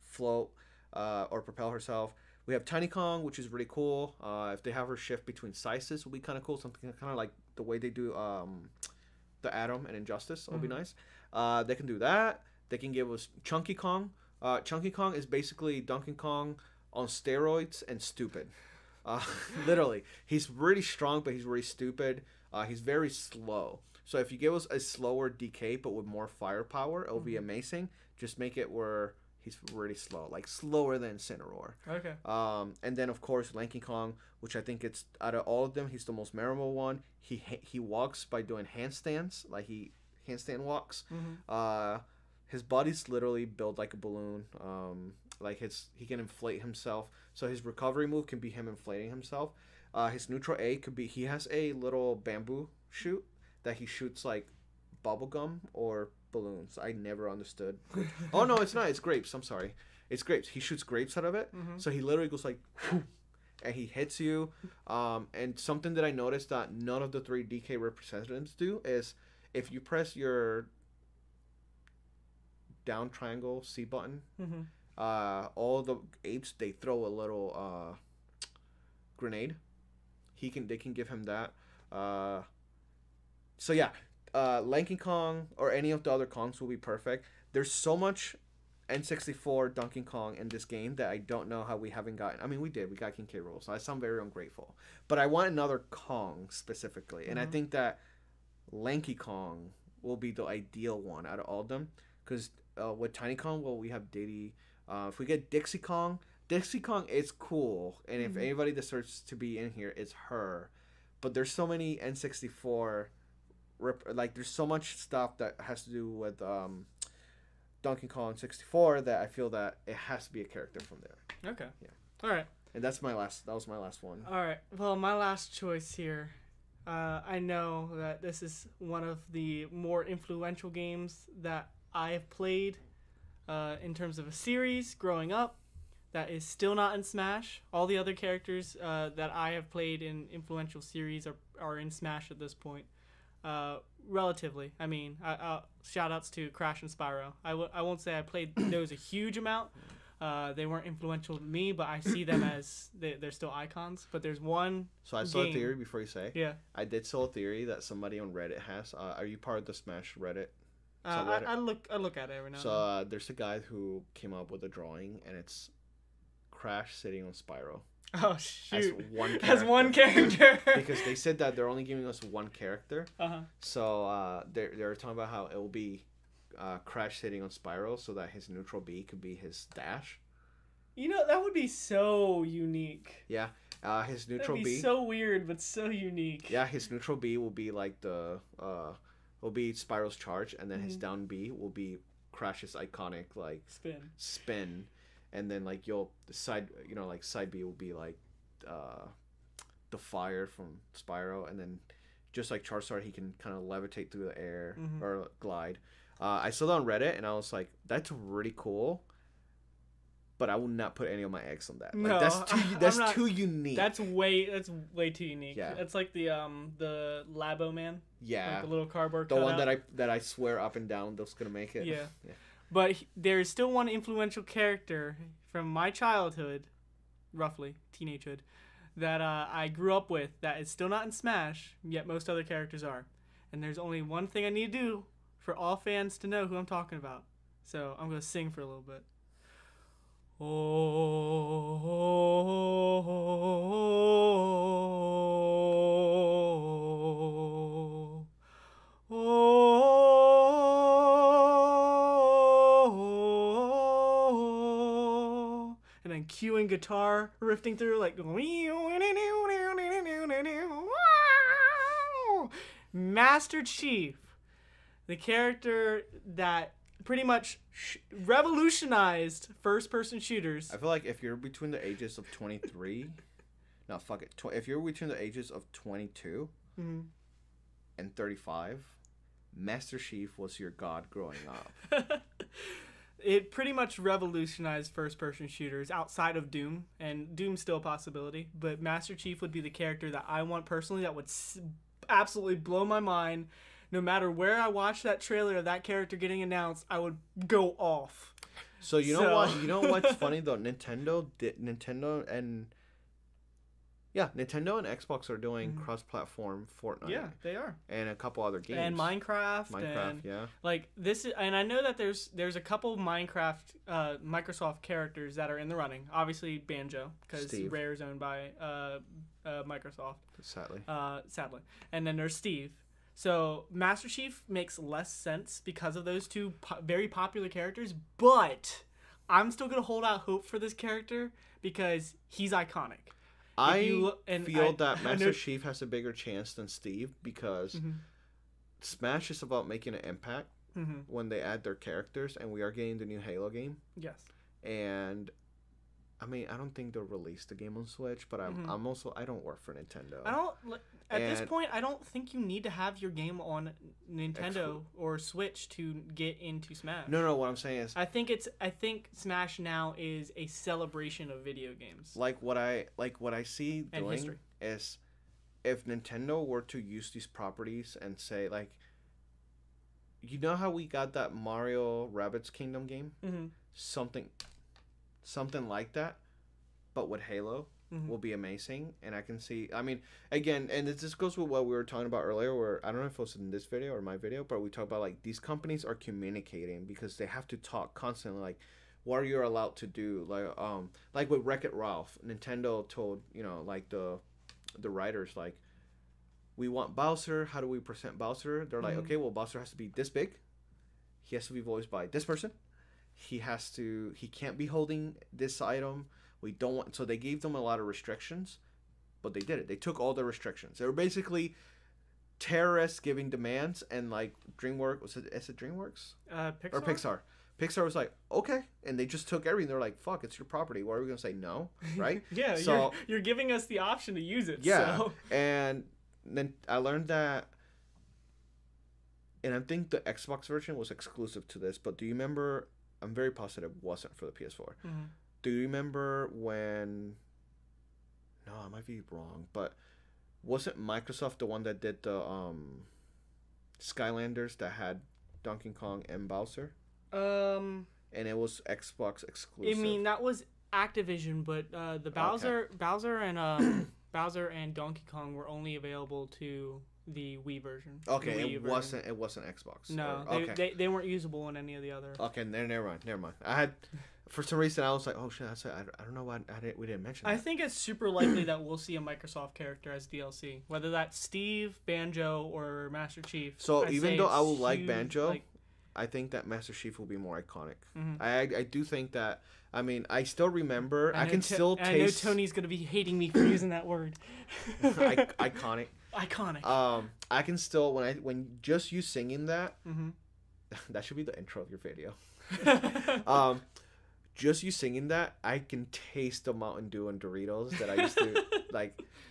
float or propel herself. We have Tiny Kong, which is really cool. If they have her shift between sizes, will be kind of cool. Something kind of like the way they do the Atom and Injustice. Will be nice. They can do that. They can give us Chunky Kong. Chunky Kong is basically Donkey Kong on steroids and stupid. Literally. He's really strong, but he's really stupid. He's very slow. So if you give us a slower DK, but with more firepower, it'll be amazing. Just make it where he's really slow. Like, slower than Cinnamoroar. Okay. And then, of course, Lanky Kong, which I think it's, out of all of them, he's the most memorable one. He walks by doing handstands. Like, he handstand walks. His body's literally built like a balloon. Like he can inflate himself. So his recovery move can be him inflating himself. His neutral A could be, he has a little bamboo shoot that he shoots like bubblegum or balloons. I never understood. Oh no, it's not. It's grapes. I'm sorry. It's grapes. He shoots grapes out of it. So he literally goes like, whoo, and he hits you. And something that I noticed that none of the 3 DK representatives do is if you press your down triangle C button, all the apes, they throw a little grenade. They can give him that. So yeah, Lanky Kong or any of the other Kongs will be perfect. There's so much N64 Donkey Kong in this game that I don't know how we haven't gotten. I mean, we got King K. Rool, so I sound very ungrateful. But I want another Kong specifically, and I think that Lanky Kong will be the ideal one out of all of them. Because with Tiny Kong, well, we have Diddy. If we get Dixie Kong is cool, and if anybody deserves to be in here, it's her. But there's so many N64, like there's so much stuff that has to do with Donkey Kong 64 that I feel that it has to be a character from there. Okay. Yeah. All right. And that was my last one. All right. Well, my last choice here. I know that this is one of the more influential games that I have played in terms of a series growing up that is still not in Smash. All the other characters that I have played in influential series are in Smash at this point. Relatively. I mean, shout outs to Crash and Spyro. I won't say I played those a huge amount. They weren't influential to me, but I see them as they're still icons. But there's one. So I saw a theory before you say. Yeah. I did saw a theory that somebody on Reddit has. Are you part of the Smash Reddit? I look at it every now and then. So there's a guy who came up with a drawing, and it's Crash sitting on Spyro. Oh shoot! As one character. Because they said that they're only giving us one character. So they're talking about how it will be Crash sitting on Spyro, so that his neutral B could be his dash. You know, that would be so unique. Yeah. His neutral That'd be B. so weird, but so unique. Yeah, his neutral B will be like will be Spyro's charge, and then his down B will be Crash's iconic like spin. And then like side B will be like the fire from Spyro, and then just like Charizard, he can kind of levitate through the air or glide. I saw that on Reddit, and I was like, that's really cool. But I would not put any of my eggs on that. No, like, that's too unique. That's way too unique. Yeah. It's like the Labo Man. Yeah. Like the little cardboard. The one that I swear up and down that's gonna make it. Yeah. But there's still one influential character from my childhood, roughly teenagehood, that I grew up with that is still not in Smash, yet most other characters are. And there's only one thing I need to do for all fans to know who I'm talking about. So I'm gonna sing for a little bit. And then cueing guitar rifting through like Master Chief. the character that pretty much revolutionized first-person shooters. I feel like if you're between the ages of 23, no, fuck it. If you're between the ages of 22 and 35, Master Chief was your god growing up. It pretty much revolutionized first-person shooters outside of Doom, and Doom's still a possibility, but Master Chief would be the character that I want personally that would absolutely blow my mind. No matter where I watch that trailer of that character getting announced, I would go off. So you know what? You know what's funny though? Nintendo and Xbox are doing cross-platform Fortnite. Yeah, they are. And a couple other games. And Minecraft. And, yeah. Like this is, and I know that there's a couple of Minecraft Microsoft characters that are in the running. Obviously Banjo, because Rare's owned by Microsoft. Sadly. And then there's Steve. So Master Chief makes less sense because of those two very popular characters, but I'm still gonna hold out hope for this character because he's iconic. I feel that Master Chief has a bigger chance than Steve because Smash is about making an impact when they add their characters, and we are getting the new Halo game. Yes. And I mean, I don't think they'll release the game on Switch, but I'm also, I don't work for Nintendo. At this point, I don't think you need to have your game on Nintendo or Switch to get into Smash. No, what I'm saying is, I think Smash now is a celebration of video games. Like what I see doing is, if Nintendo were to use these properties and say, like, you know how we got that Mario Rabbids Kingdom game? Something like that, but with Halo will be amazing. And I can see, I mean, again, and this goes with what we were talking about earlier, where I don't know if it was in this video or my video, but we talk about, like, these companies are communicating because they have to talk constantly, like, what are you allowed to do? Like with Wreck-It Ralph, Nintendo told, like the writers, like, we want Bowser, how do we present Bowser? They're like, okay, well, Bowser has to be this big, he has to be voiced by this person, he can't be holding this item, we don't want, so they gave them a lot of restrictions, but they did it. They took all the restrictions. They were basically terrorists giving demands, and like DreamWorks, is it DreamWorks? Pixar? Or Pixar. Pixar was like, okay, and they just took everything. They're like, fuck, it's your property. What are we gonna say? No, right? Yeah, so you're giving us the option to use it. Yeah, so. And then I learned that, and I think the Xbox version was exclusive to this. But do you remember? I'm very positive it wasn't for the PS4. Do you remember when? No, I might be wrong, but wasn't Microsoft the one that did the Skylanders that had Donkey Kong and Bowser? And it was Xbox exclusive. I mean, that was Activision, but the Bowser and Donkey Kong were only available to the Wii version. Okay, it wasn't Xbox. No, they weren't usable on any of the other. Okay, never mind. I had, for some reason, I was like, oh shit, I don't know why we didn't mention that. I think it's super likely that we'll see a Microsoft character as DLC, whether that's Steve, Banjo, or Master Chief. So even though I will like Banjo, I think that Master Chief will be more iconic. I do think that. I mean, I still remember. I can still taste. I know Tony's gonna be hating me for using that word. Iconic. Iconic. I can still when just you singing that. That should be the intro of your video. Just you singing that, I can taste the Mountain Dew and Doritos that I used to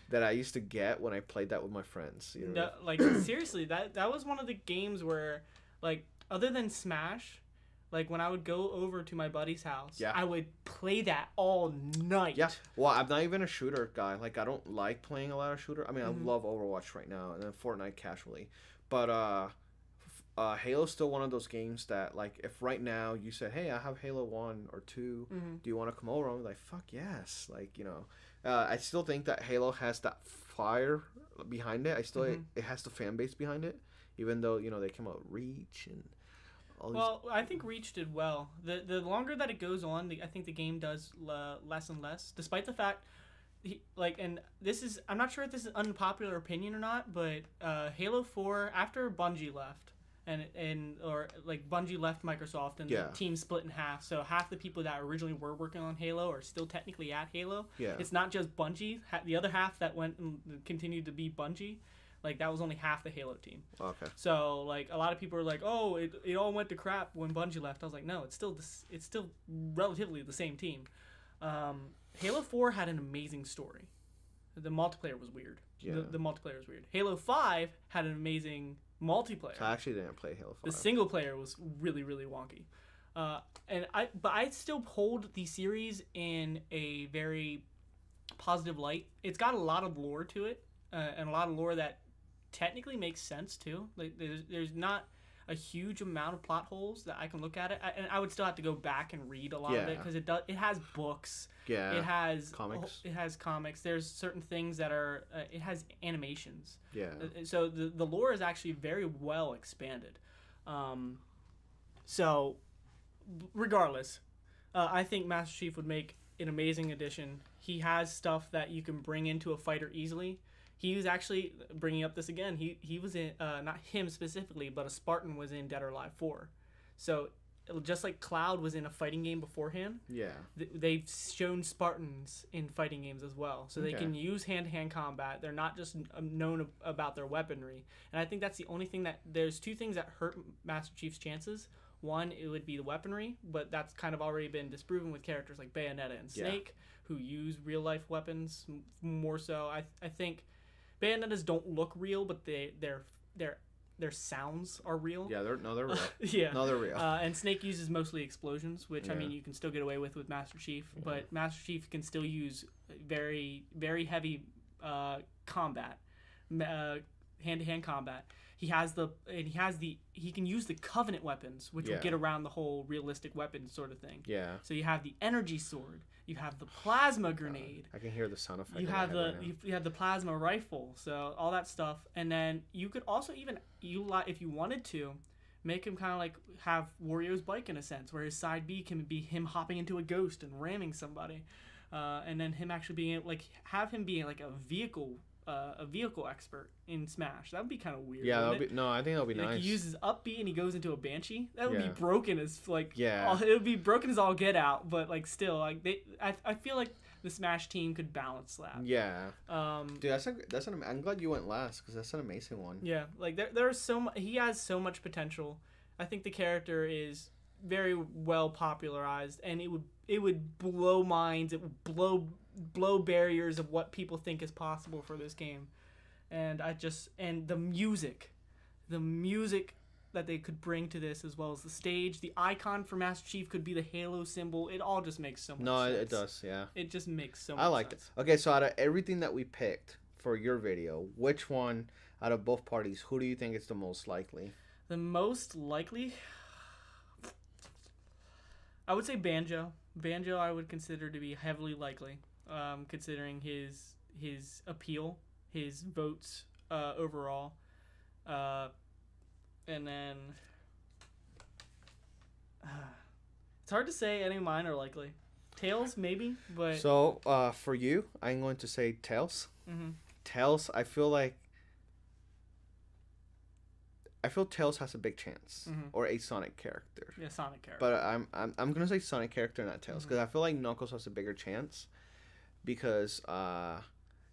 that I used to get when I played that with my friends. You know? No, like seriously, that was one of the games where, like, other than Smash, like when I would go over to my buddy's house, I would play that all night. Yeah. Well, I'm not even a shooter guy. Like, I don't like playing a lot of shooter. I mean, I love Overwatch right now and then Fortnite casually. But Halo's still one of those games that, like, if right now you said, hey, I have Halo 1 or 2, do you want to come over? I'm like, fuck yes. Like, I still think that Halo has that fire behind it. It has the fan base behind it, even though, they came out with Reach and all these. Well, I think Reach did well. The longer that it goes on, I think the game does less and less, despite the fact, and this is, I'm not sure if this is an unpopular opinion or not, but Halo 4, after Bungie left, or Bungie left Microsoft and the team split in half. So half the people that originally were working on Halo are still technically at Halo. Yeah. It's not just Bungie. The other half that went and continued to be Bungie. Like that was only half the Halo team. Okay. So like a lot of people are like, oh, it all went to crap when Bungie left. I was like, no, it's still relatively the same team. Halo 4 had an amazing story. The multiplayer was weird. Yeah. The multiplayer was weird. Halo 5 had an amazing multiplayer. So I actually didn't play Halo 5. The single player was really, really wonky. But I still hold the series in a very positive light. It's got a lot of lore to it, and a lot of lore that technically makes sense too. Like there's not a huge amount of plot holes that I can look at it, and I would still have to go back and read a lot of it because it has books. Yeah. It has comics. It has comics. There's certain things that are. It has animations. Yeah. So the lore is actually very well expanded. So regardless, I think Master Chief would make an amazing addition. He has stuff that you can bring into a fighter easily. He was actually bringing up this again. He was in not him specifically, but a Spartan was in Dead or Alive 4. So just like Cloud was in a fighting game beforehand, Yeah. they've shown Spartans in fighting games as well. So they can use hand-to-hand combat. They're not just known about their weaponry. And I think that's the only thing that there's two things that hurt Master Chief's chances. One, it would be the weaponry, but that's kind of already been disproven with characters like Bayonetta and Snake, who use real-life weapons more so. I think Bayonettas don't look real, but their sounds are real. Yeah, they're real. Yeah. No, they're real. And Snake uses mostly explosions, which I mean you can still get away with Master Chief, but Master Chief can still use very, very heavy combat, hand-to-hand combat. He can use the Covenant weapons, which will get around the whole realistic weapon sort of thing. Yeah. So you have the energy sword, you have the plasma grenade. I can hear the sound effect. You have you have the plasma rifle, so all that stuff, and then you could also even if you wanted to, make him kind of like have Wario's bike in a sense, where his side B can be him hopping into a ghost and ramming somebody, and then him actually being like have him being like a vehicle expert in Smash. That would be kind of weird. Yeah, I think that would be nice. He uses up B and he goes into a Banshee. That would be broken as like it would be broken as all get out. But like still, like I feel like the Smash team could balance that. Yeah. Dude, I'm glad you went last because that's an amazing one. Yeah, like there's so much. He has so much potential. I think the character is very well popularized, and it would blow minds. It would blow barriers of what people think is possible for this game. And the music that they could bring to this, as well as the stage, the icon for Master Chief could be the Halo symbol. It all just makes so much sense. No, it does, yeah. It just makes so much sense. I liked it. Okay, so out of everything that we picked for your video, which one out of both parties, who do you think is the most likely? The most likely, I would say Banjo. Banjo I would consider to be heavily likely. Considering his appeal, his votes overall, and then it's hard to say any of mine are likely. Tails maybe, but so for you, I'm going to say Tails. Mm-hmm. Tails, I feel Tails has a big chance, or a Sonic character. Yeah, Sonic character. But I'm gonna say Sonic character, not Tails, because I feel like Knuckles has a bigger chance. Because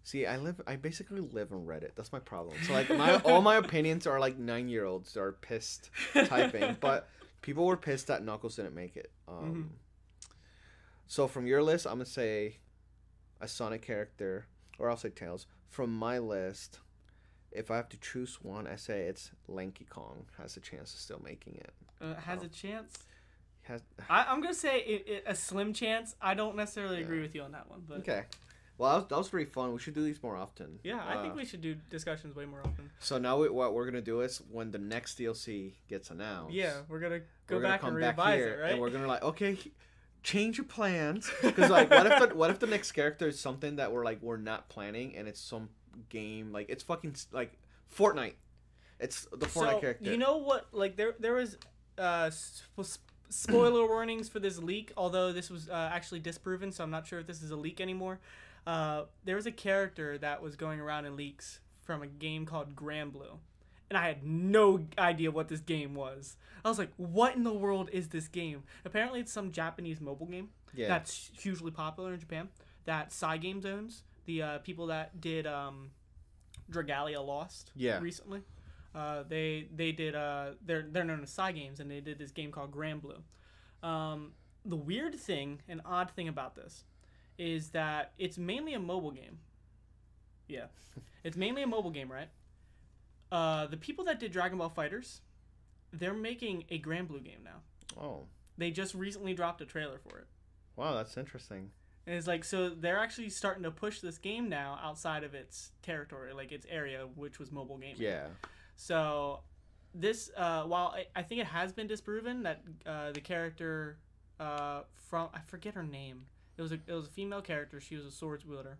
see, I basically live on Reddit. That's my problem. So like all my opinions are like 9-year-olds that are pissed typing, but people were pissed that Knuckles didn't make it. So from your list, I'm gonna say a Sonic character, or I'll say Tails. From my list, if I have to choose one, I say it's Lanky Kong has a chance of still making it. Has a chance? I'm gonna say a slim chance. I don't necessarily agree with you on that one, but okay. Well, that was pretty fun. We should do these more often. Yeah, I think we should do discussions way more often. So now what we're gonna do is when the next DLC gets announced. Yeah, we're gonna go back and revise it, right? And we're gonna okay, change your plans. Because like, what if the next character is something that we're not planning, and it's some game like it's fucking like Fortnite. It's the Fortnite character. You know what? Like there was spoiler warnings for this leak, although this was actually disproven, so I'm not sure if this is a leak anymore. There was a character that was going around in leaks from a game called Granblue, and I had no idea what this game was. I was like, what in the world is this game? Apparently it's some Japanese mobile game that's hugely popular in Japan that Cygames owns. The people that did Dragalia Lost. Yeah. Recently, they did they're known as Psy Games, and they did this game called Grand Blue. The weird thing and odd thing about this is that it's mainly a mobile game. Yeah, it's mainly a mobile game, right? The people that did Dragon Ball Fighters, they're making a Grand Blue game now. Oh. They just recently dropped a trailer for it. Wow, that's interesting. And it's like, so they're actually starting to push this game now outside of its territory, like its area, which was mobile gaming. Yeah. So this, while I think it has been disproven that the character from, I forget her name. It was a female character. She was a swordsman,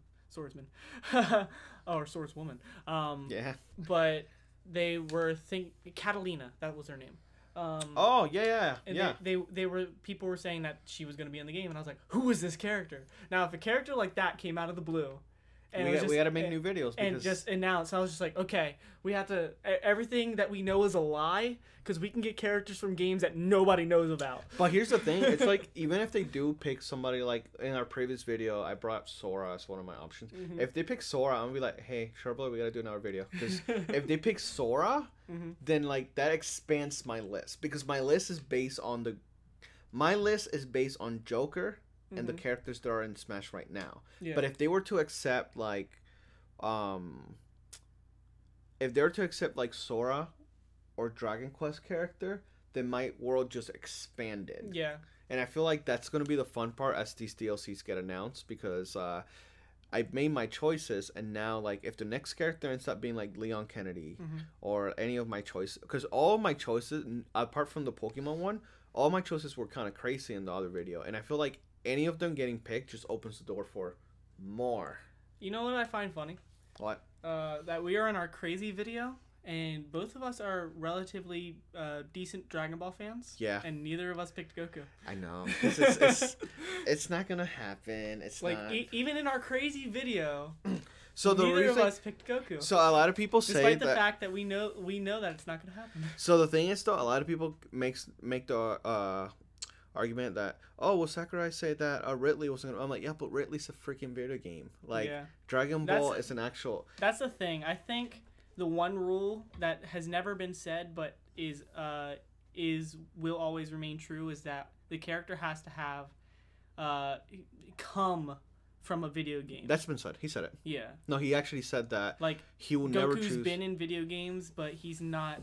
or swordswoman. Yeah. But they were Catalina, that was her name. Oh yeah. They were people were saying that she was going to be in the game, and I was like, who is this character? Now, if a character like that came out of the blue, and we got to make new videos and just announced, I was just like, okay, we have to everything that we know is a lie because we can get characters from games that nobody knows about. But here's the thing: it's like even if they do pick somebody, like in our previous video, I brought up Sora as one of my options. Mm-hmm. If they pick Sora, I'm gonna be like, hey, Shareboy, we gotta do another video because if they pick Sora, then like that expands my list because my list is based on Joker and the characters that are in Smash right now. Yeah. But if they were to accept like Sora or Dragon Quest character, then my world just expanded. Yeah. And I feel like that's going to be the fun part as these DLCs get announced because I've made my choices, and now like if the next character ends up being like Leon Kennedy or any of my choices, because all of my choices apart from the Pokemon one, all my choices were kind of crazy in the other video, and I feel like any of them getting picked just opens the door for more. You know what I find funny? What? That we are in our crazy video, and both of us are relatively decent Dragon Ball fans. Yeah. And neither of us picked Goku. I know. It's not gonna happen. It's like not. Even in our crazy video. So neither of us picked Goku. So a lot of people say despite the fact that we know that it's not gonna happen. So the thing is, though, a lot of people make the argument that, oh, well, Sakurai said that Ridley wasn't gonna. I'm like, yeah, but Ridley's a freaking video game. Like, yeah. Dragon Ball is an actual. That's the thing. I think the one rule that has never been said but will always remain true is that the character has to have come from a video game. That's been said. He said it. Yeah. No, he actually said that. Like, he will Goku's never choose. Been in video games, but he's not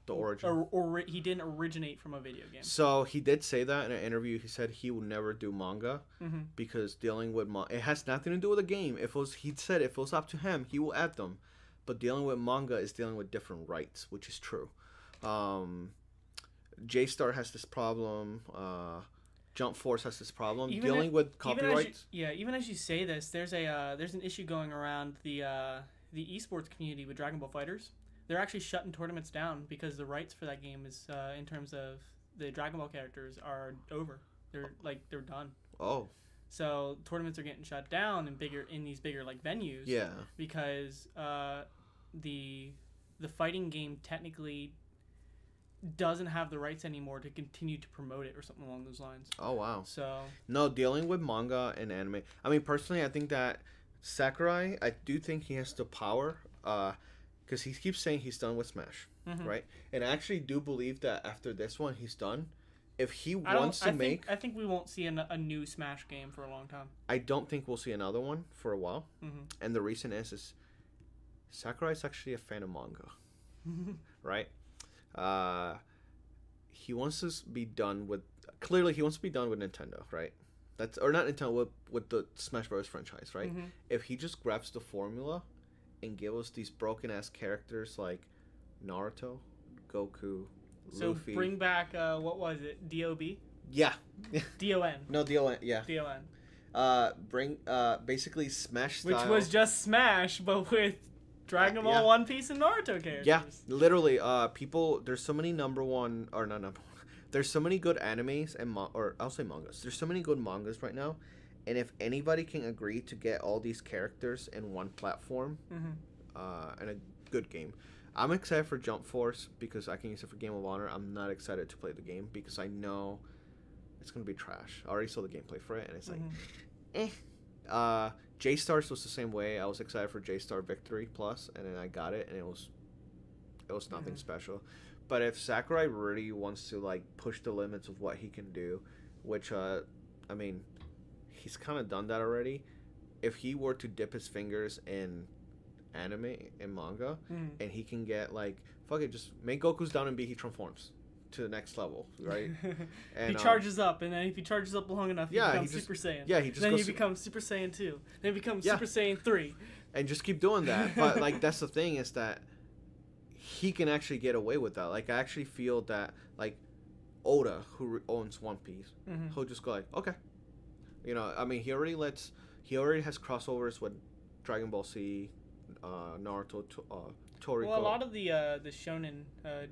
the origin. Or he didn't originate from a video game. So he did say that in an interview. He said he will never do manga because dealing with it has nothing to do with the game. He said if it was up to him, he will add them. But dealing with manga is dealing with different rights, which is true. J-Star has this problem. Jump Force has this problem dealing with copyrights. Even as you say this, there's an issue going around the esports community with Dragon Ball Fighters. They're actually shutting tournaments down because the rights for that game is in terms of the Dragon Ball characters are over. They're done. Oh. So tournaments are getting shut down in these bigger like venues. Yeah. Because the fighting game technically doesn't have the rights anymore to continue to promote it or something along those lines. Oh wow. So no, dealing with manga and anime. I mean, personally, I think that Sakurai, I do think he has the power, because he keeps saying he's done with Smash, right? And I actually do believe that after this one, he's done. If he wants to make, I think we won't see a new Smash game for a long time. I don't think we'll see another one for a while, and the reason is Sakurai's actually a fan of manga, right? He wants to be done with. Clearly, he wants to be done with Nintendo, right? That's or not Nintendo with the Smash Bros. Franchise, right? If he just grabs the formula and give us these broken ass characters like Naruto, Goku, Luffy. So bring back what was it? DOB? Yeah. DON. No, DON. Yeah. DON. Bring basically Smash style. Which was just Smash, but with Dragon Ball, One Piece, and Naruto characters. Yeah, literally. People. There's so many There's so many good animes and I'll say mangas. There's so many good mangas right now, and if anybody can agree to get all these characters in one platform, and a good game, I'm excited for Jump Force because I can use it for Game of Honor. I'm not excited to play the game because I know it's gonna be trash. I already saw the gameplay for it, and it's like, J-Stars was the same way. I was excited for J-Star Victory Plus, and then I got it, and it was nothing special. But if Sakurai really wants to like push the limits of what he can do, which I mean, he's kind of done that already. If he were to dip his fingers in anime and manga, and he can get like, fuck it, just make Goku's down and B, he transforms to the next level, right? And he charges up, and then if he charges up long enough, he becomes Super Saiyan. Yeah, he just then he becomes Super Saiyan 2. Then he becomes Super Saiyan 3. And just keep doing that. But like that's the thing, is that he can actually get away with that. Like I actually feel that like Oda, who owns One Piece, he'll just go like, okay, you know, I mean, he already has crossovers with Dragon Ball Z, Naruto, Toriko. Well, a lot of the Shonen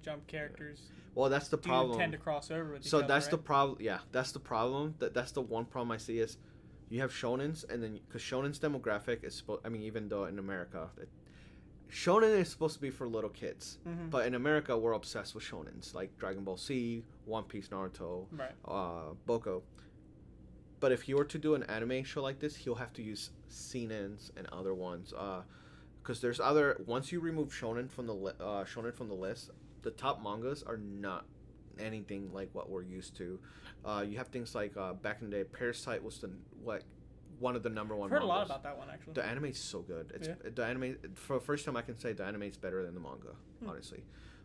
Jump characters. Well, that's the problem. Tend to cross over with each so other, that's right? the problem. Yeah, that's the problem. That's the one problem I see is you have shonens, and then because shonen's demographic is supposed. I mean, even though in America, shonen is supposed to be for little kids, but in America we're obsessed with shonens like Dragon Ball Z, One Piece, Naruto, Boko. But if he were to do an anime show like this, he'll have to use seenens and other ones. Because there's other. Once you remove shonen from the list, the top mangas are not anything like what we're used to. You have things like back in the day, Parasite was one of the number one. I've heard mangas. a lot about that one actually. The anime's so good. The anime, for the first time I can say the anime's better than the manga. Honestly,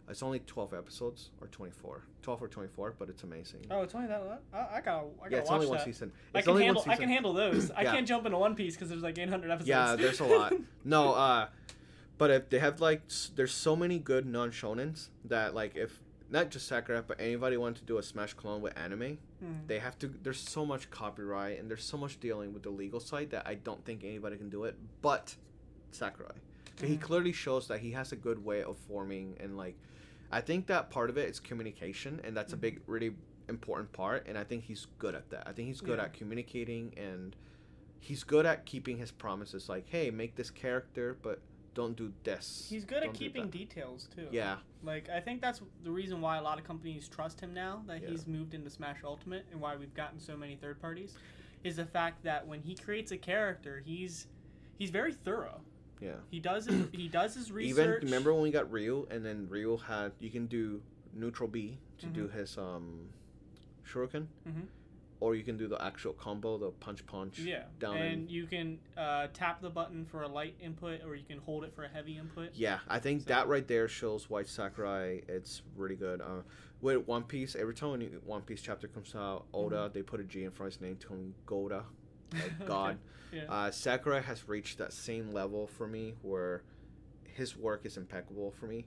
it's only 12 episodes or 24, 12 or 24, but it's amazing. Oh, it's only that. I gotta it's watch only that. one season. I can handle those. I can't jump into One Piece because there's like 800 episodes. Yeah, there's a lot. No, but if they have like, there's so many good non-shonens that like if not just Sakura, but anybody wanted to do a Smash clone with anime, they have to. There's so much copyright and there's so much dealing with the legal side that I don't think anybody can do it. But Sakurai, he clearly shows that he has a good way of forming, and like, I think that part of it is communication, and that's a big, really important part. And I think he's good at that. I think he's good at communicating, and he's good at keeping his promises. Like, hey, make this character, but don't do this. He's good at keeping details too. Yeah. Like I think that's the reason why a lot of companies trust him now that he's moved into Smash Ultimate, and why we've gotten so many third parties, is the fact that when he creates a character, he's very thorough. Yeah. He does his research. Even remember when we got Ryu, and then Ryu had, you can do neutral B to do his shuriken. Or you can do the actual combo, the punch down, and you can tap the button for a light input, or you can hold it for a heavy input. Yeah, I think that right there shows why Sakurai, it's really good. With One Piece, every time a new One Piece chapter comes out, Oda, they put a G in front of his name to him, Goda, like God. Sakurai has reached that same level for me where his work is impeccable for me.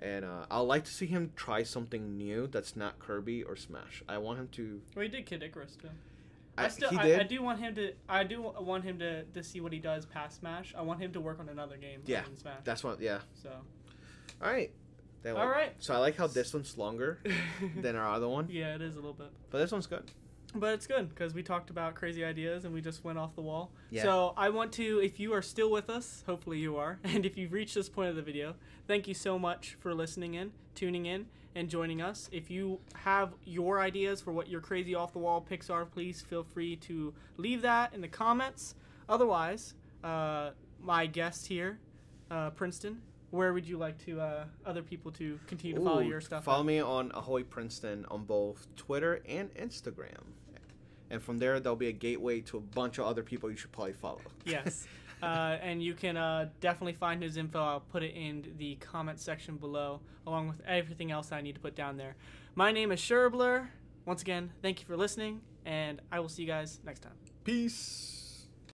And I'd like to see him try something new that's not Kirby or Smash. I want him to. Well, he did Kid Icarus too. I do want him to. I do want him to see what he does past Smash. I want him to work on another game. Yeah, than Smash. that's what. Yeah. So. All right. All right. So I like how this one's longer than our other one. Yeah, it is a little bit. But this one's good. But it's good because we talked about crazy ideas and we just went off the wall. Yeah. So I want to, if you are still with us, hopefully you are, and if you've reached this point of the video, thank you so much for listening in, tuning in, and joining us. If you have your ideas for what your crazy off-the-wall picks are, please feel free to leave that in the comments. Otherwise, my guest here, Princeton, where would you like to other people to continue to follow your stuff? Follow me on Ahoy Princeton on both Twitter and Instagram. And from there, there'll be a gateway to a bunch of other people you should probably follow. Yes. And you can definitely find his info. I'll put it in the comment section below, along with everything else I need to put down there. My name is Sherbler. Once again, thank you for listening, and I will see you guys next time. Peace.